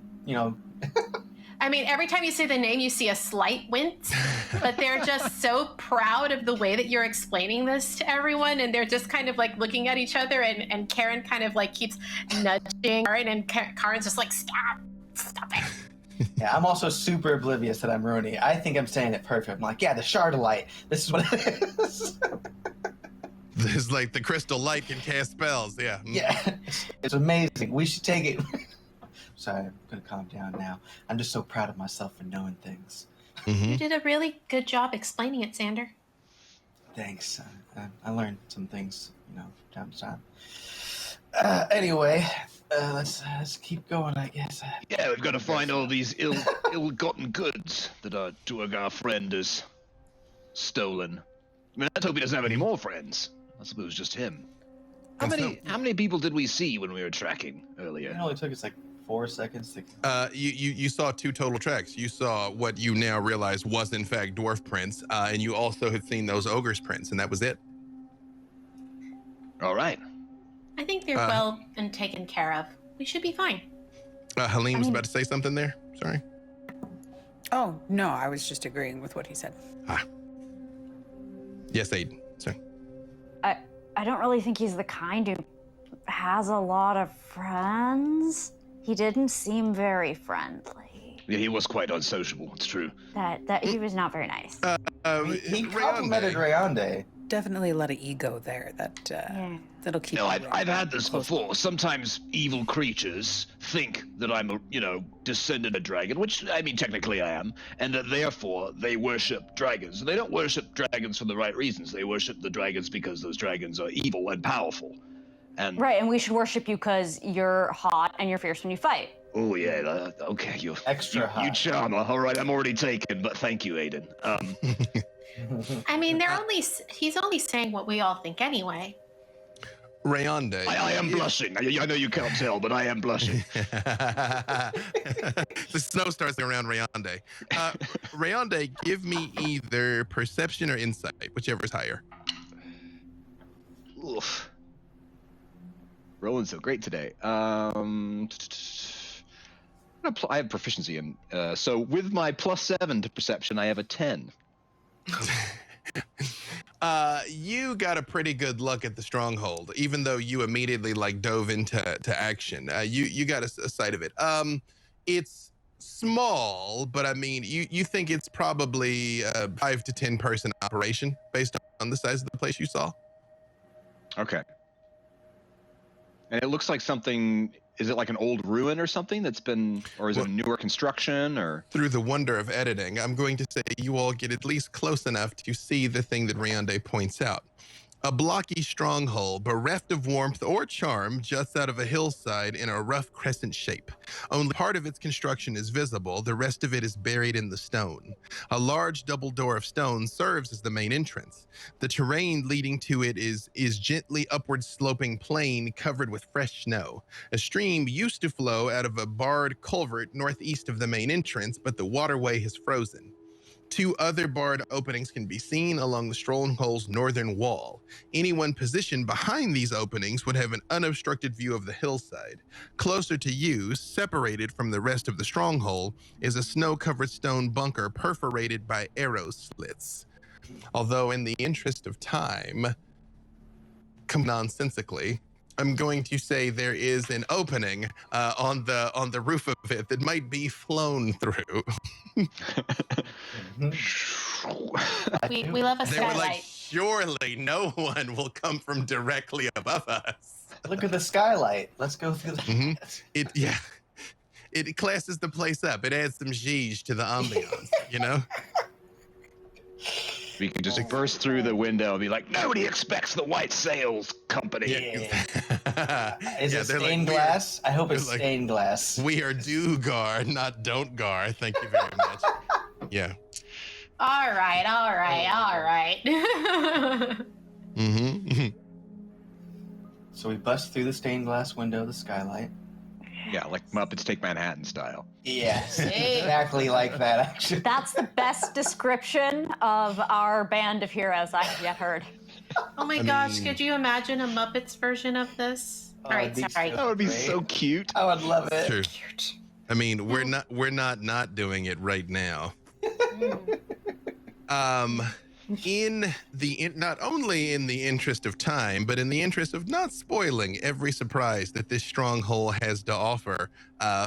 I mean, every time you say the name, you see a slight wince, but they're just so proud of the way that you're explaining this to everyone, and they're just kind of looking at each other, and Karen kind of keeps nudging Karen, and Karen's just stop it. Yeah, I'm also super oblivious that I'm ruining it. I think I'm saying it perfect. I'm the Chardalite. This is what it is. It's the crystal light can cast spells. Yeah. Yeah, it's amazing. We should take it. Sorry, I'm gonna calm down now. I'm just so proud of myself for knowing things. Mm-hmm. You did a really good job explaining it, Xander. Thanks. I learned some things, from time to time. Anyway, let's keep going, I guess. Yeah, we've got to find all these ill-gotten goods that our Duergar friend has stolen. I mean, let's hope he doesn't have any more friends. I suppose just him. How many people did we see when we were tracking It earlier? only took us 4 seconds to. You saw 2 total tracks. You saw what you now realize was in fact dwarf prints, and you also had seen those ogres prints, and that was it. All right. I think they're well and taken care of. We should be fine. Helene was about to say something there. Sorry. Oh, no, I was just agreeing with what he said. Yes, Aiden. Sorry. I don't really think he's the kind who has a lot of friends. He didn't seem very friendly. Yeah, he was quite unsociable. It's true. That he was not very nice. He complimented Rayonde. definitely a lot of ego there that'll keep. No, you I've had this close. before. Sometimes evil creatures think that I'm a, descendant of dragon, which, I mean, technically I am, and that therefore they worship dragons. And they don't worship dragons for the right reasons. They worship the dragons because those dragons are evil and powerful. And Right, and we should worship you because you're hot and you're fierce when you fight. oh yeah, okay, Extra hot. You charmer. All right, I'm already taken, but thank you, Aiden. I mean, he's only saying what we all think anyway. Rayonde. I am blushing. I know you can't tell, but I am blushing. The snow starts around Rayonde. Rayonde, give me either perception or insight, whichever is higher. Oof. Rolling so great today. I have proficiency in, so with my +7 to perception, I have a 10. You got a pretty good look at the stronghold, even though you immediately dove into action. You got a sight of it. It's small, but I mean, you think it's probably a 5 to 10 person operation based on the size of the place you saw. Okay. And it looks like something. Is it like an old ruin or something that's been, or is it a newer construction, or? Through the wonder of editing, I'm going to say you all get at least close enough to see the thing that Rayonde points out. A blocky stronghold, bereft of warmth or charm, juts out of a hillside in a rough crescent shape. Only part of its construction is visible, the rest of it is buried in the stone. A large double door of stone serves as the main entrance. The terrain leading to it is gently upward sloping plain covered with fresh snow. A stream used to flow out of a barred culvert northeast of the main entrance, but the waterway has frozen. 2 other barred openings can be seen along the stronghold's northern wall. Anyone positioned behind these openings would have an unobstructed view of the hillside. Closer to you, separated from the rest of the stronghold, is a snow-covered stone bunker perforated by arrow slits. Although in the interest of time, nonsensically, I'm going to say there is an opening on the roof of it that might be flown through. We love a They were like, skylight. surely no one will come from directly above us. Look at the skylight. Let's go through that. It classes the place up. It adds some zhizh to the ambiance, you know? We can just burst through the window and be like, Nobody expects the White Sails Company. Yeah. Is it they're stained like, glass? I hope it's like, stained glass. We are do-gar, not don't-gar. Thank you very much. Yeah. All right. Mm-hmm. So we bust through the stained glass window of the skylight. yeah, like Muppets Take Manhattan style. Yes, exactly like that, actually. That's the best description of our band of heroes I have yet heard. Oh my gosh, could you imagine a Muppets version of this? Oh, All right, it'd be sorry. so That would be great. so cute. I would love it. True. I mean, we're not doing it right now. Not only in the interest of time, but in the interest of not spoiling every surprise that this stronghold has to offer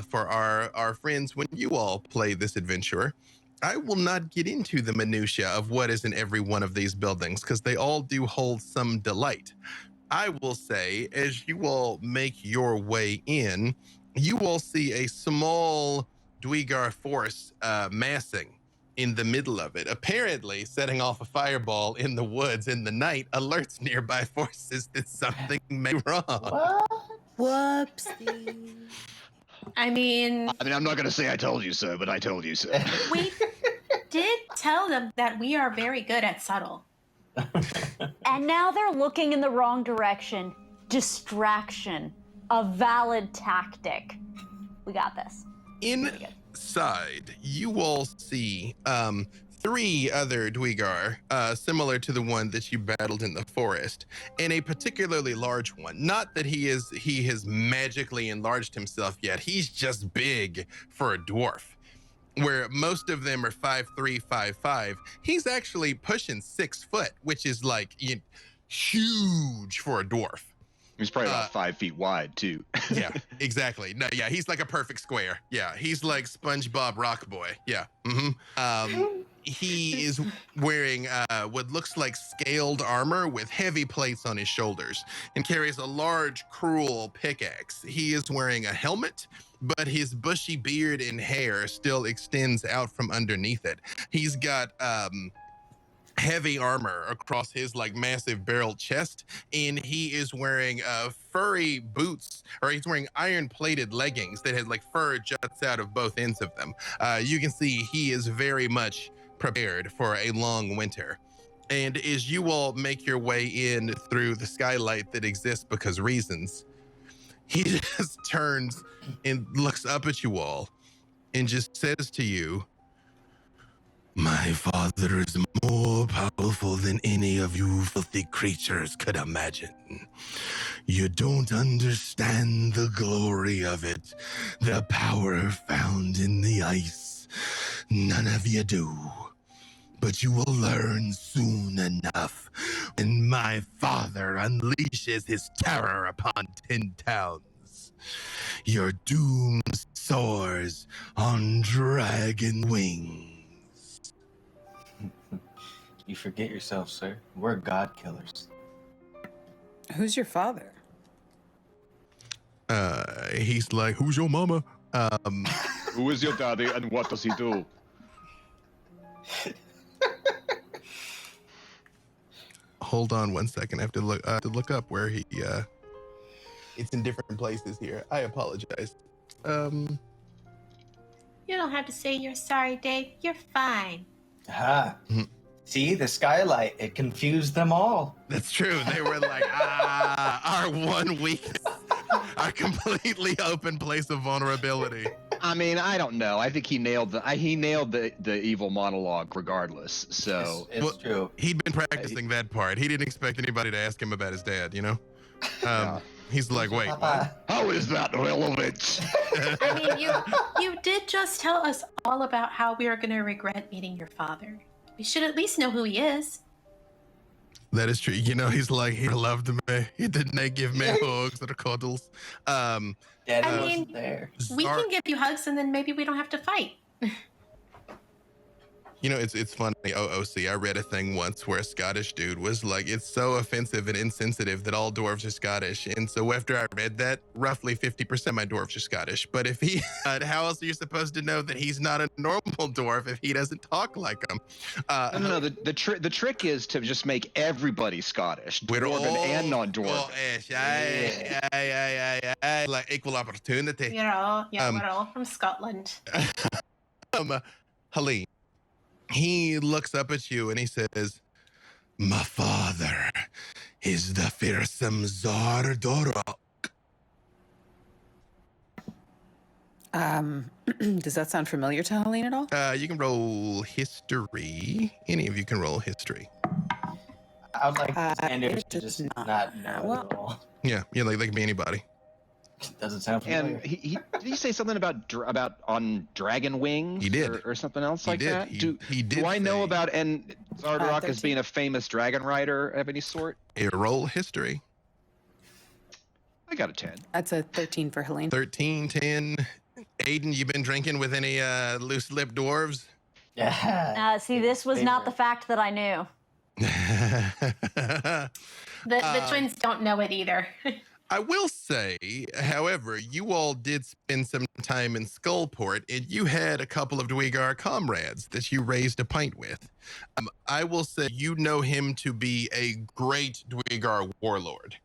for our friends when you all play this adventure, I will not get into the minutia of what is in every one of these buildings, because they all do hold some delight. I will say, as you all make your way in, you all see a small Dweegar force massing in the middle of it, apparently setting off a fireball in the woods in the night alerts nearby forces that something may be wrong. What? Whoopsie. I mean, I'm not going to say I told you so, but I told you so. we did tell them that we are very good at subtle. And now they're looking in the wrong direction. Distraction. A valid tactic. We got this. Inside, you all see 3 other Dweegar, similar to the one that you battled in the forest, and a particularly large one. Not that he has magically enlarged himself yet. He's just big for a dwarf. Where most of them are 5'3", 5'5", he's actually pushing 6 foot, which is like huge for a dwarf. He's probably about 5 feet wide too. Yeah, exactly. No, yeah, he's like a perfect square. Yeah, he's like SpongeBob Rock Boy. Yeah. Mm-hmm. he is wearing what looks like scaled armor with heavy plates on his shoulders and carries a large, cruel pickaxe. He is wearing a helmet, but his bushy beard and hair still extends out from underneath it. He's got heavy armor across his like massive barrel chest, and he is wearing furry boots, or he's wearing iron plated leggings that has like fur juts out of both ends of them. You can see he is very much prepared for a long winter. And as you all make your way in through the skylight that exists because reasons, he just turns and looks up at you all and just says to you, "My father is more powerful than any of you filthy creatures could imagine. You don't understand the glory of it, the power found in the ice. None of you do. But you will learn soon enough when my father unleashes his terror upon 10 towns. Your doom soars on dragon wings." You forget yourself, sir. We're god killers. Who's your father? He's like, "Who's your mama?" Who is your daddy and what does he do? Hold on one second. I have to look up where he. It's in different places here. I apologize. You don't have to say you're sorry, Dave. You're fine. Aha. See, the skylight, it confused them all. That's true. They were like, our one weakness, our completely open place of vulnerability. I mean, I don't know. I think he nailed the evil monologue regardless. So It's true. He'd been practicing that part. He didn't expect anybody to ask him about his dad, you know? Yeah. He's like, "Wait, what?" Papa. How is that relevant? I mean, you did just tell us all about how we are going to regret meeting your father. We should at least know who he is. That is true. You know, he's like, "He loved me. He didn't give me hugs or cuddles." Daddy I wasn't mean, there. We can give you hugs and then maybe we don't have to fight. You know, it's funny. OOC, I read a thing once where a Scottish dude was like, "It's so offensive and insensitive that all dwarves are Scottish." And so after I read that, roughly 50% of my dwarves are Scottish. But if he, how else are you supposed to know that he's not a normal dwarf if he doesn't talk like him? No. The trick is to just make everybody Scottish, We're dwarven all and non-dwarven. Like equal opportunity. We're all from Scotland. Helene, he looks up at you and he says, "My father is the fearsome Zardorok." Does that sound familiar to Helene at all? You can roll history. Any of you can roll history. I would like Sanders it to does just not. not know Well- it at all. Yeah, like they can be anybody. Doesn't sound familiar. And he did he say something about on dragon wings? He did. or something else He like did. that. He Do did I know say- about Zardorok as 13. being a famous dragon rider of any sort? Roll history. I got a 10. That's a 13 for Helene. 13, 10. Aiden, you been drinking with any loose-lipped dwarves? Yeah. See, this was not the fact that I knew. The twins don't know it either. I will say, however, you all did spend some time in Skullport, and you had a couple of Dwegar comrades that you raised a pint with. I will say you know him to be a great Dwegar warlord.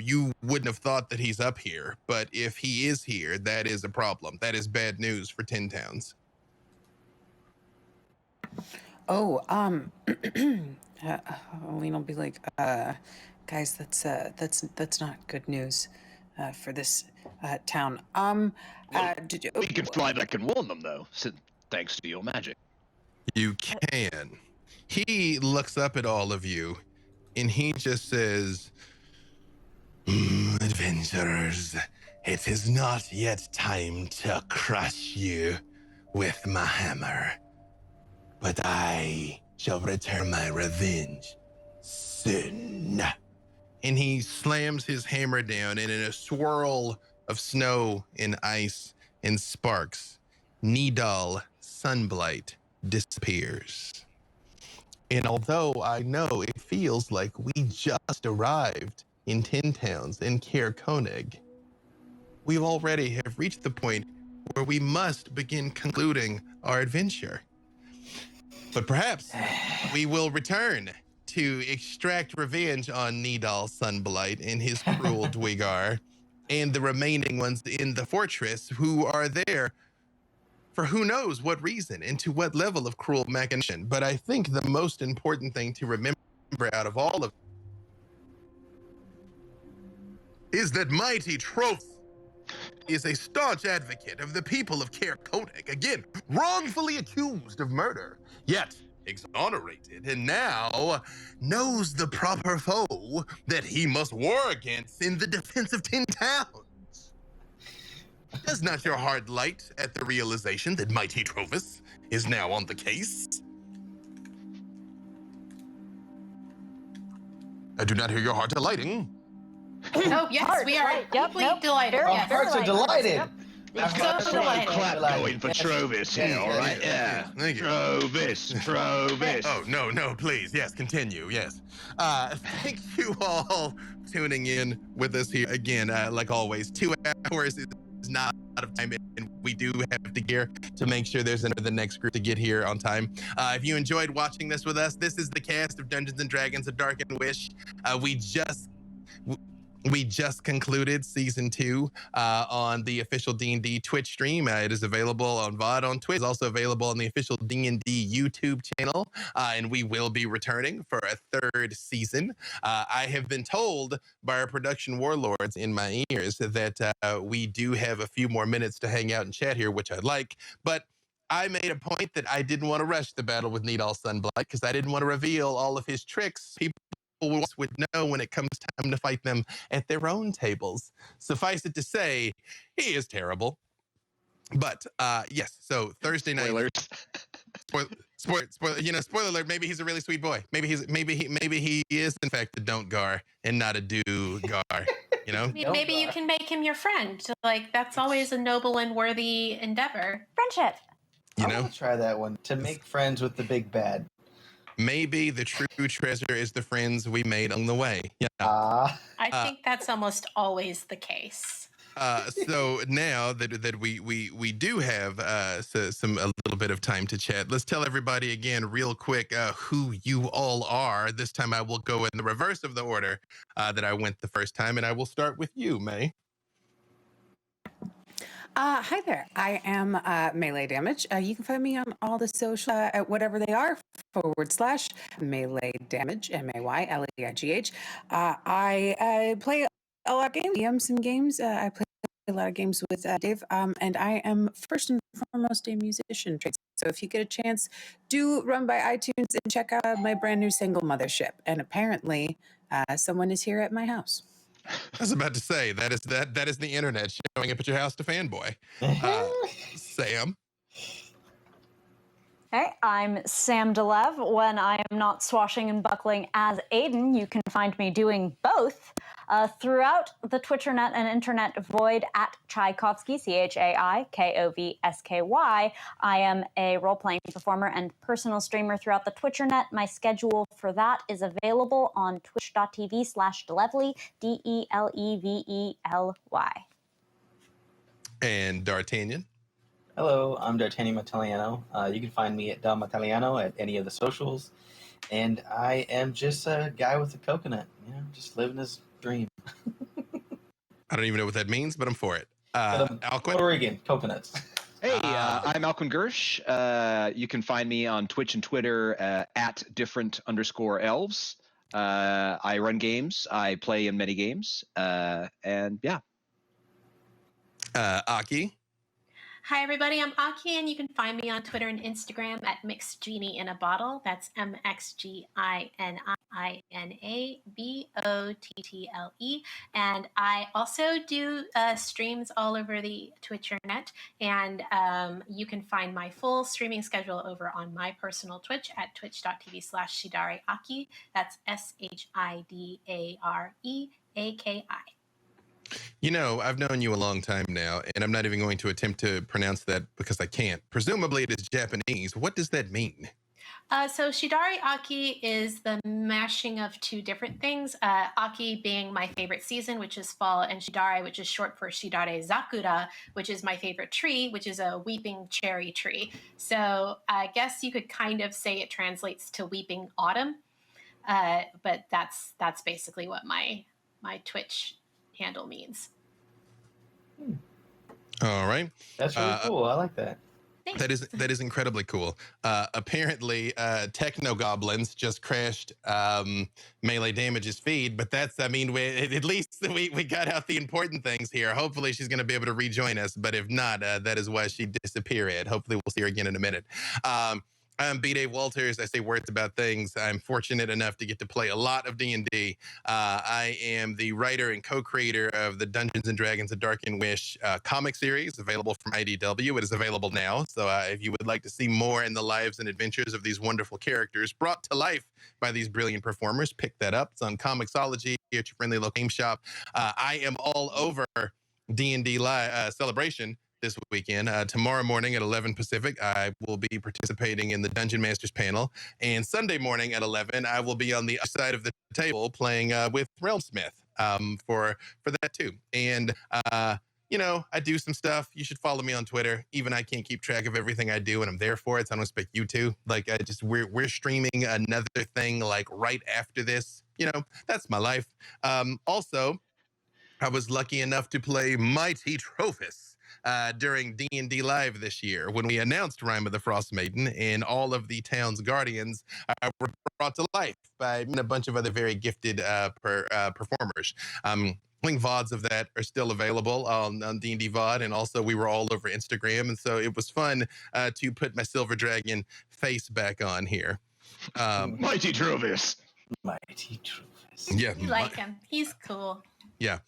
You wouldn't have thought that he's up here, but if he is here, that is a problem. That is bad news for 10 towns. Oh, Helene will be like, guys, that's not good news for this town. Did you? We can fly back and warn them, though, thanks to your magic. You can. He looks up at all of you, and he just says, "Adventurers, it is not yet time to crush you with my hammer, but I shall return my revenge soon." And he slams his hammer down, and in a swirl of snow and ice and sparks, Nidal Sunblight disappears. And although I know it feels like we just arrived in Tin Towns in Caer Konig, we already have reached the point where we must begin concluding our adventure. But perhaps we will return to extract revenge on Nidal Sunblight and his cruel Dwygar and the remaining ones in the fortress who are there for who knows what reason and to what level of cruel machination. But I think the most important thing to remember out of all of is that mighty Troph is a staunch advocate of the people of Caer Konig, again, wrongfully accused of murder, yet exonerated, and now knows the proper foe that he must war against in the defense of 10 towns. Does not your heart light at the realization that mighty Trophus is now on the case? I do not hear your heart alighting. Oh, yes, we are deeply delighted. Our Yes. hearts are delighted. Yep. I've So got a strong delighted. clap going for Yes. Trovis here, all right? Yeah. Thank you. Trovis. Oh, no, please. Yes, continue. Yes. Thank you all tuning in with us here again. Like always, 2 hours is not a lot of time, and we do have to gear to make sure there's the next group to get here on time. If you enjoyed watching this with us, this is the cast of Dungeons & Dragons: A Darkened Wish. We just concluded season 2 on the official D&D Twitch stream. It is available on VOD on Twitch. It's also available on the official D&D YouTube channel. And we will be returning for a 3rd season. I have been told by our production warlords in my ears that we do have a few more minutes to hang out and chat here, which I like. But I made a point that I didn't want to rush the battle with Nidal Sunblight because I didn't want to reveal all of his tricks. People would know when it comes time to fight them at their own tables. Suffice it to say, he is terrible. But yes, so Thursday night. Spoiler alert. Maybe he's a really sweet boy. Maybe he is in fact a don't gar and not a do gar. You know. Maybe you can make him your friend. Like, that's always a noble and worthy endeavor. Friendship. You I know. want to try that one, to make friends with the big bad. Maybe the true treasure is the friends we made on the way. Yeah. I think that's almost always the case. So now that we do have a little bit of time to chat, let's tell everybody again real quick who you all are. This time I will go in the reverse of the order that I went the first time, and I will start with you, May. Hi there. I am Leigh Damage. You can find me on all the social at whatever they are / Melee Damage, MAYLEIGH. I play a lot of games. DM some games. I play a lot of games with Dave. And I am first and foremost a musician. So if you get a chance, do run by iTunes and check out my brand new single, Mothership. And apparently, someone is here at my house. I was about to say that is the internet showing up at your house to fanboy. Sam. Okay, I'm Sam DeLeve. When I am not swashing and buckling as Aiden, you can find me doing both throughout the Twitternet and internet void at Tchaikovsky, ChaiKovsky. I am a role-playing performer and personal streamer throughout the Twitternet. My schedule for that is available on twitch.tv/Delevely, DELEVELY. And D'Artagnan. Hello, I'm D'Artagnan Mataliano. You can find me at Da Mataliano at any of the socials. And I am just a guy with a coconut, just living his dream. I don't even know what that means, but I'm for it. Alcuin? Puerto Rican coconuts. Hey, I'm Alcuin Gersh. You can find me on Twitch and Twitter at different_elves. I run games. I play in many games. And yeah. Aki. Hi, everybody. I'm Aki, and you can find me on Twitter and Instagram at Gini in a Bottle. That's MXGININABOTTLE. And I also do streams all over the Twitternet. And you can find my full streaming schedule over on my personal Twitch at twitch.tv/ShidareAki. That's SHIDAREAKI. You know, I've known you a long time now, and I'm not even going to attempt to pronounce that because I can't. Presumably it is Japanese. What does that mean? So Shidari Aki is the mashing of two different things. Aki being my favorite season, which is fall, and Shidari, which is short for Shidare Zakura, which is my favorite tree, which is a weeping cherry tree. So I guess you could kind of say it translates to weeping autumn, but that's basically what my Twitch handle means. All right. That's really cool. I like that. Thanks. That is incredibly cool. Apparently, Techno Goblins just crashed Melee Damage's feed, but that's, I mean, at least we got out the important things here. Hopefully she's going to be able to rejoin us, but if not, that is why she disappeared. Hopefully we'll see her again in a minute. I'm B. Dave Walters. I say words about things. I'm fortunate enough to get to play a lot of D&D. I am the writer and co-creator of the Dungeons & Dragons A Darkened Wish comic series, available from IDW. It is available now, so if you would like to see more in the lives and adventures of these wonderful characters brought to life by these brilliant performers, pick that up. It's on Comixology at your friendly local game shop. I am all over D&D Celebration this weekend. Tomorrow morning at 11 Pacific, I will be participating in the Dungeon Masters panel. And Sunday morning at 11, I will be on the other side of the table playing with Realmsmith for that too. And, you know, I do some stuff. You should follow me on Twitter. Even I can't keep track of everything I do, and I'm there for it, so I don't expect you to. Like, we're streaming another thing, like, right after this. You know, that's my life. Also, I was lucky enough to play Mighty Trophus during D&D Live this year when we announced Rime of the Frost Maiden, and all of the town's guardians were brought to life by a bunch of other very gifted performers. Link VODs of that are still available on D&D VOD, and also we were all over Instagram, and so it was fun to put my Silver Dragon face back on here. Mighty Trophus. Mighty Trophus. Yeah, You like him. He's cool. Yeah,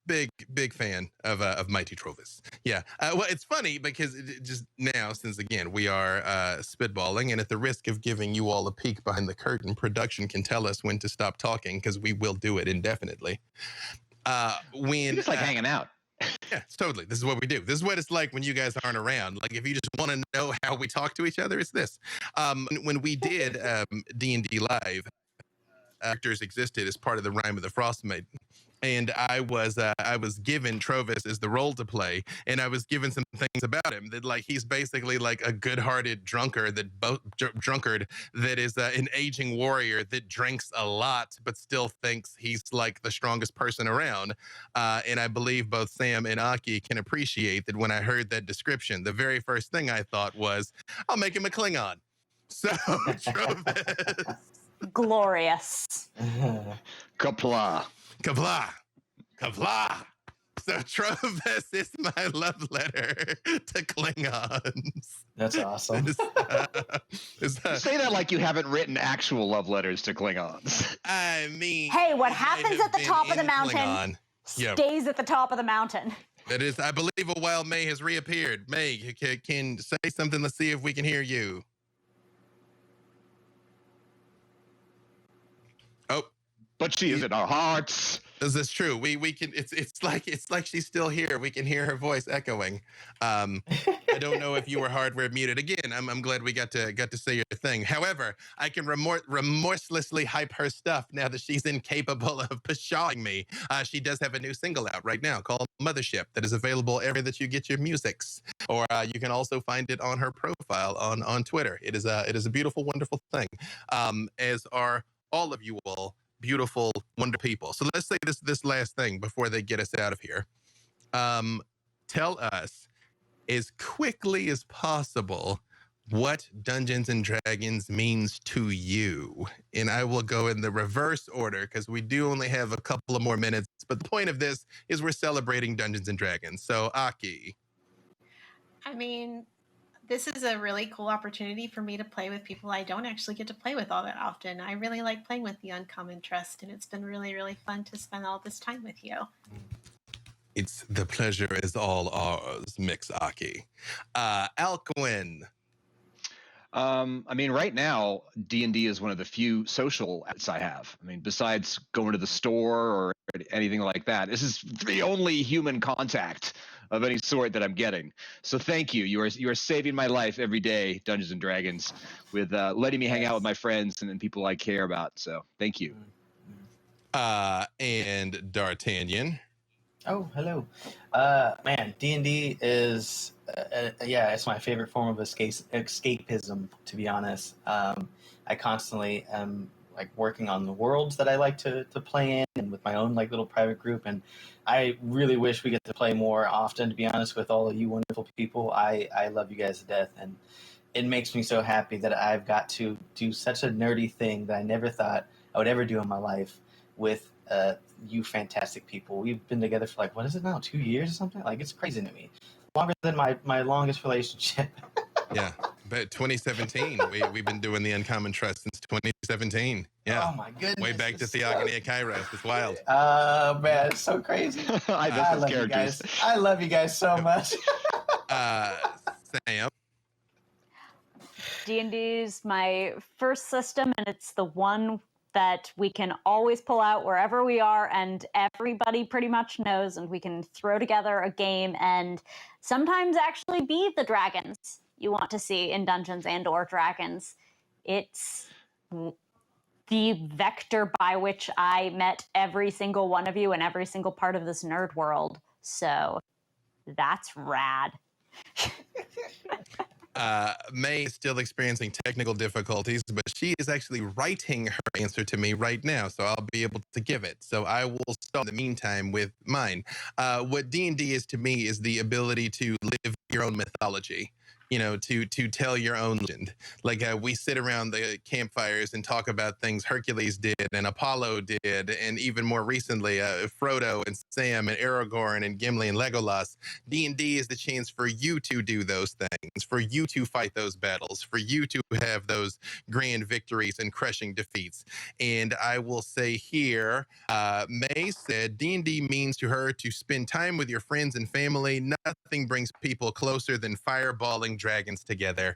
big fan of Mighty Trophus. Yeah, well, it's funny because just now, since again we are spitballing, and at the risk of giving you all a peek behind the curtain, production can tell us when to stop talking because we will do it indefinitely. When Just like hanging out. Yeah, totally. This is what we do. This is what it's like when you guys aren't around. Like, if you just want to know how we talk to each other, it's this. When we did D&D Live, actors existed as part of the Rime of the Frost Maiden. And I was given Trovis as the role to play, and I was given some things about him that, like, he's basically like a good-hearted drunkard that is an aging warrior that drinks a lot but still thinks he's like the strongest person around. And I believe both Sam and Aki can appreciate that. When I heard that description, the very first thing I thought was, I'll make him a Klingon. So Trovis. Glorious. Kapla. Kabla! Kabla! So Trovis is my love letter to Klingons. That's awesome. Say that like you haven't written actual love letters to Klingons. I mean... Hey, what I happens have at the been top of the in mountain Klingon. stays at the top of the mountain. That is, I believe a wild May has reappeared. May, can say something. Let's see if we can hear you. Oh. But she is in our hearts. This is true. We can. It's like she's still here. We can hear her voice echoing. I don't know if you were hardware muted. Again, I'm glad we got to say your thing. However, I can remorselessly hype her stuff now that she's incapable of pshawing me. She does have a new single out right now called Mothership that is available everywhere that you get your musics, or you can also find it on her profile on Twitter. It is a beautiful, wonderful thing. As are all of you all. Beautiful, wonderful people. So let's say this last thing before they get us out of here. Tell us as quickly as possible what Dungeons and Dragons means to you. And I will go in the reverse order because we do only have a couple of more minutes. But the point of this is we're celebrating Dungeons and Dragons. So Aki. I mean, this is a really cool opportunity for me to play with people I don't actually get to play with all that often. I really like playing with the Uncommon Trust, and it's been really, really fun to spend all this time with you. It's the pleasure is all ours, Mix Aki. Alcuin. I mean, right now, D&D is one of the few social outlets I have. I mean, besides going to the store or anything like that, this is the only human contact of any sort that I'm getting. So thank you. You are saving my life every day, Dungeons and Dragons, with letting me hang out with my friends and people I care about. So thank you. And D'Artagnan. Oh, hello. Man, D&D is, yeah, it's my favorite form of escapism, to be honest. I constantly am like working on the worlds that I like to play in and with my own like little private group. And I really wish we get to play more often, to be honest, with all of you wonderful people. I love you guys to death. And it makes me so happy that I've got to do such a nerdy thing that I never thought I would ever do in my life with you fantastic people. We've been together for like, what is it now, 2 years or something? Like, it's crazy to me. Longer than my longest relationship. Yeah, but 2017. We've been doing the Uncommon Trust since 2017. Yeah. Oh my goodness. Way back to Theogony of Kairos. It's wild. Oh man, it's so crazy. I miss those love characters. you guys. I love you guys so much. Sam. D&D is my first system, and it's the one that we can always pull out wherever we are, and everybody pretty much knows, and we can throw together a game and sometimes actually be the dragons you want to see in Dungeons and or Dragons. It's the vector by which I met every single one of you in every single part of this nerd world. So that's rad. May is still experiencing technical difficulties, but she is actually writing her answer to me right now, so I'll be able to give it. So I will start in the meantime with mine. What D&D is to me is the ability to live your own mythology. You know, to tell your own legend. Like we sit around the campfires and talk about things Hercules did and Apollo did, and even more recently, Frodo and Sam and Aragorn and Gimli and Legolas. D&D is the chance for you to do those things, for you to fight those battles, for you to have those grand victories and crushing defeats. And I will say here, May said D&D means to her to spend time with your friends and family. Nothing brings people closer than fireballing dragons together,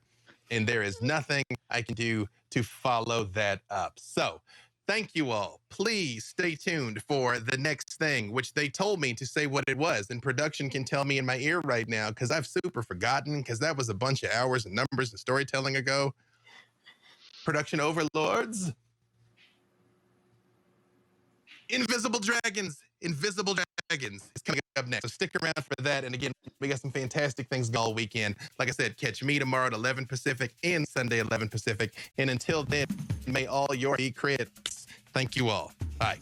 and there is nothing I can do to follow that up. So thank you all. Please stay tuned for the next thing, which they told me to say what it was, and production can tell me in my ear right now because I've super forgotten, because that was a bunch of hours and numbers and storytelling ago. Production overlords. Invisible Dragons is coming up next. So stick around for that. And again, we got some fantastic things all weekend. Like I said, catch me tomorrow at 11 Pacific and Sunday 11 Pacific. And until then, may all your crits. Thank you all. Bye.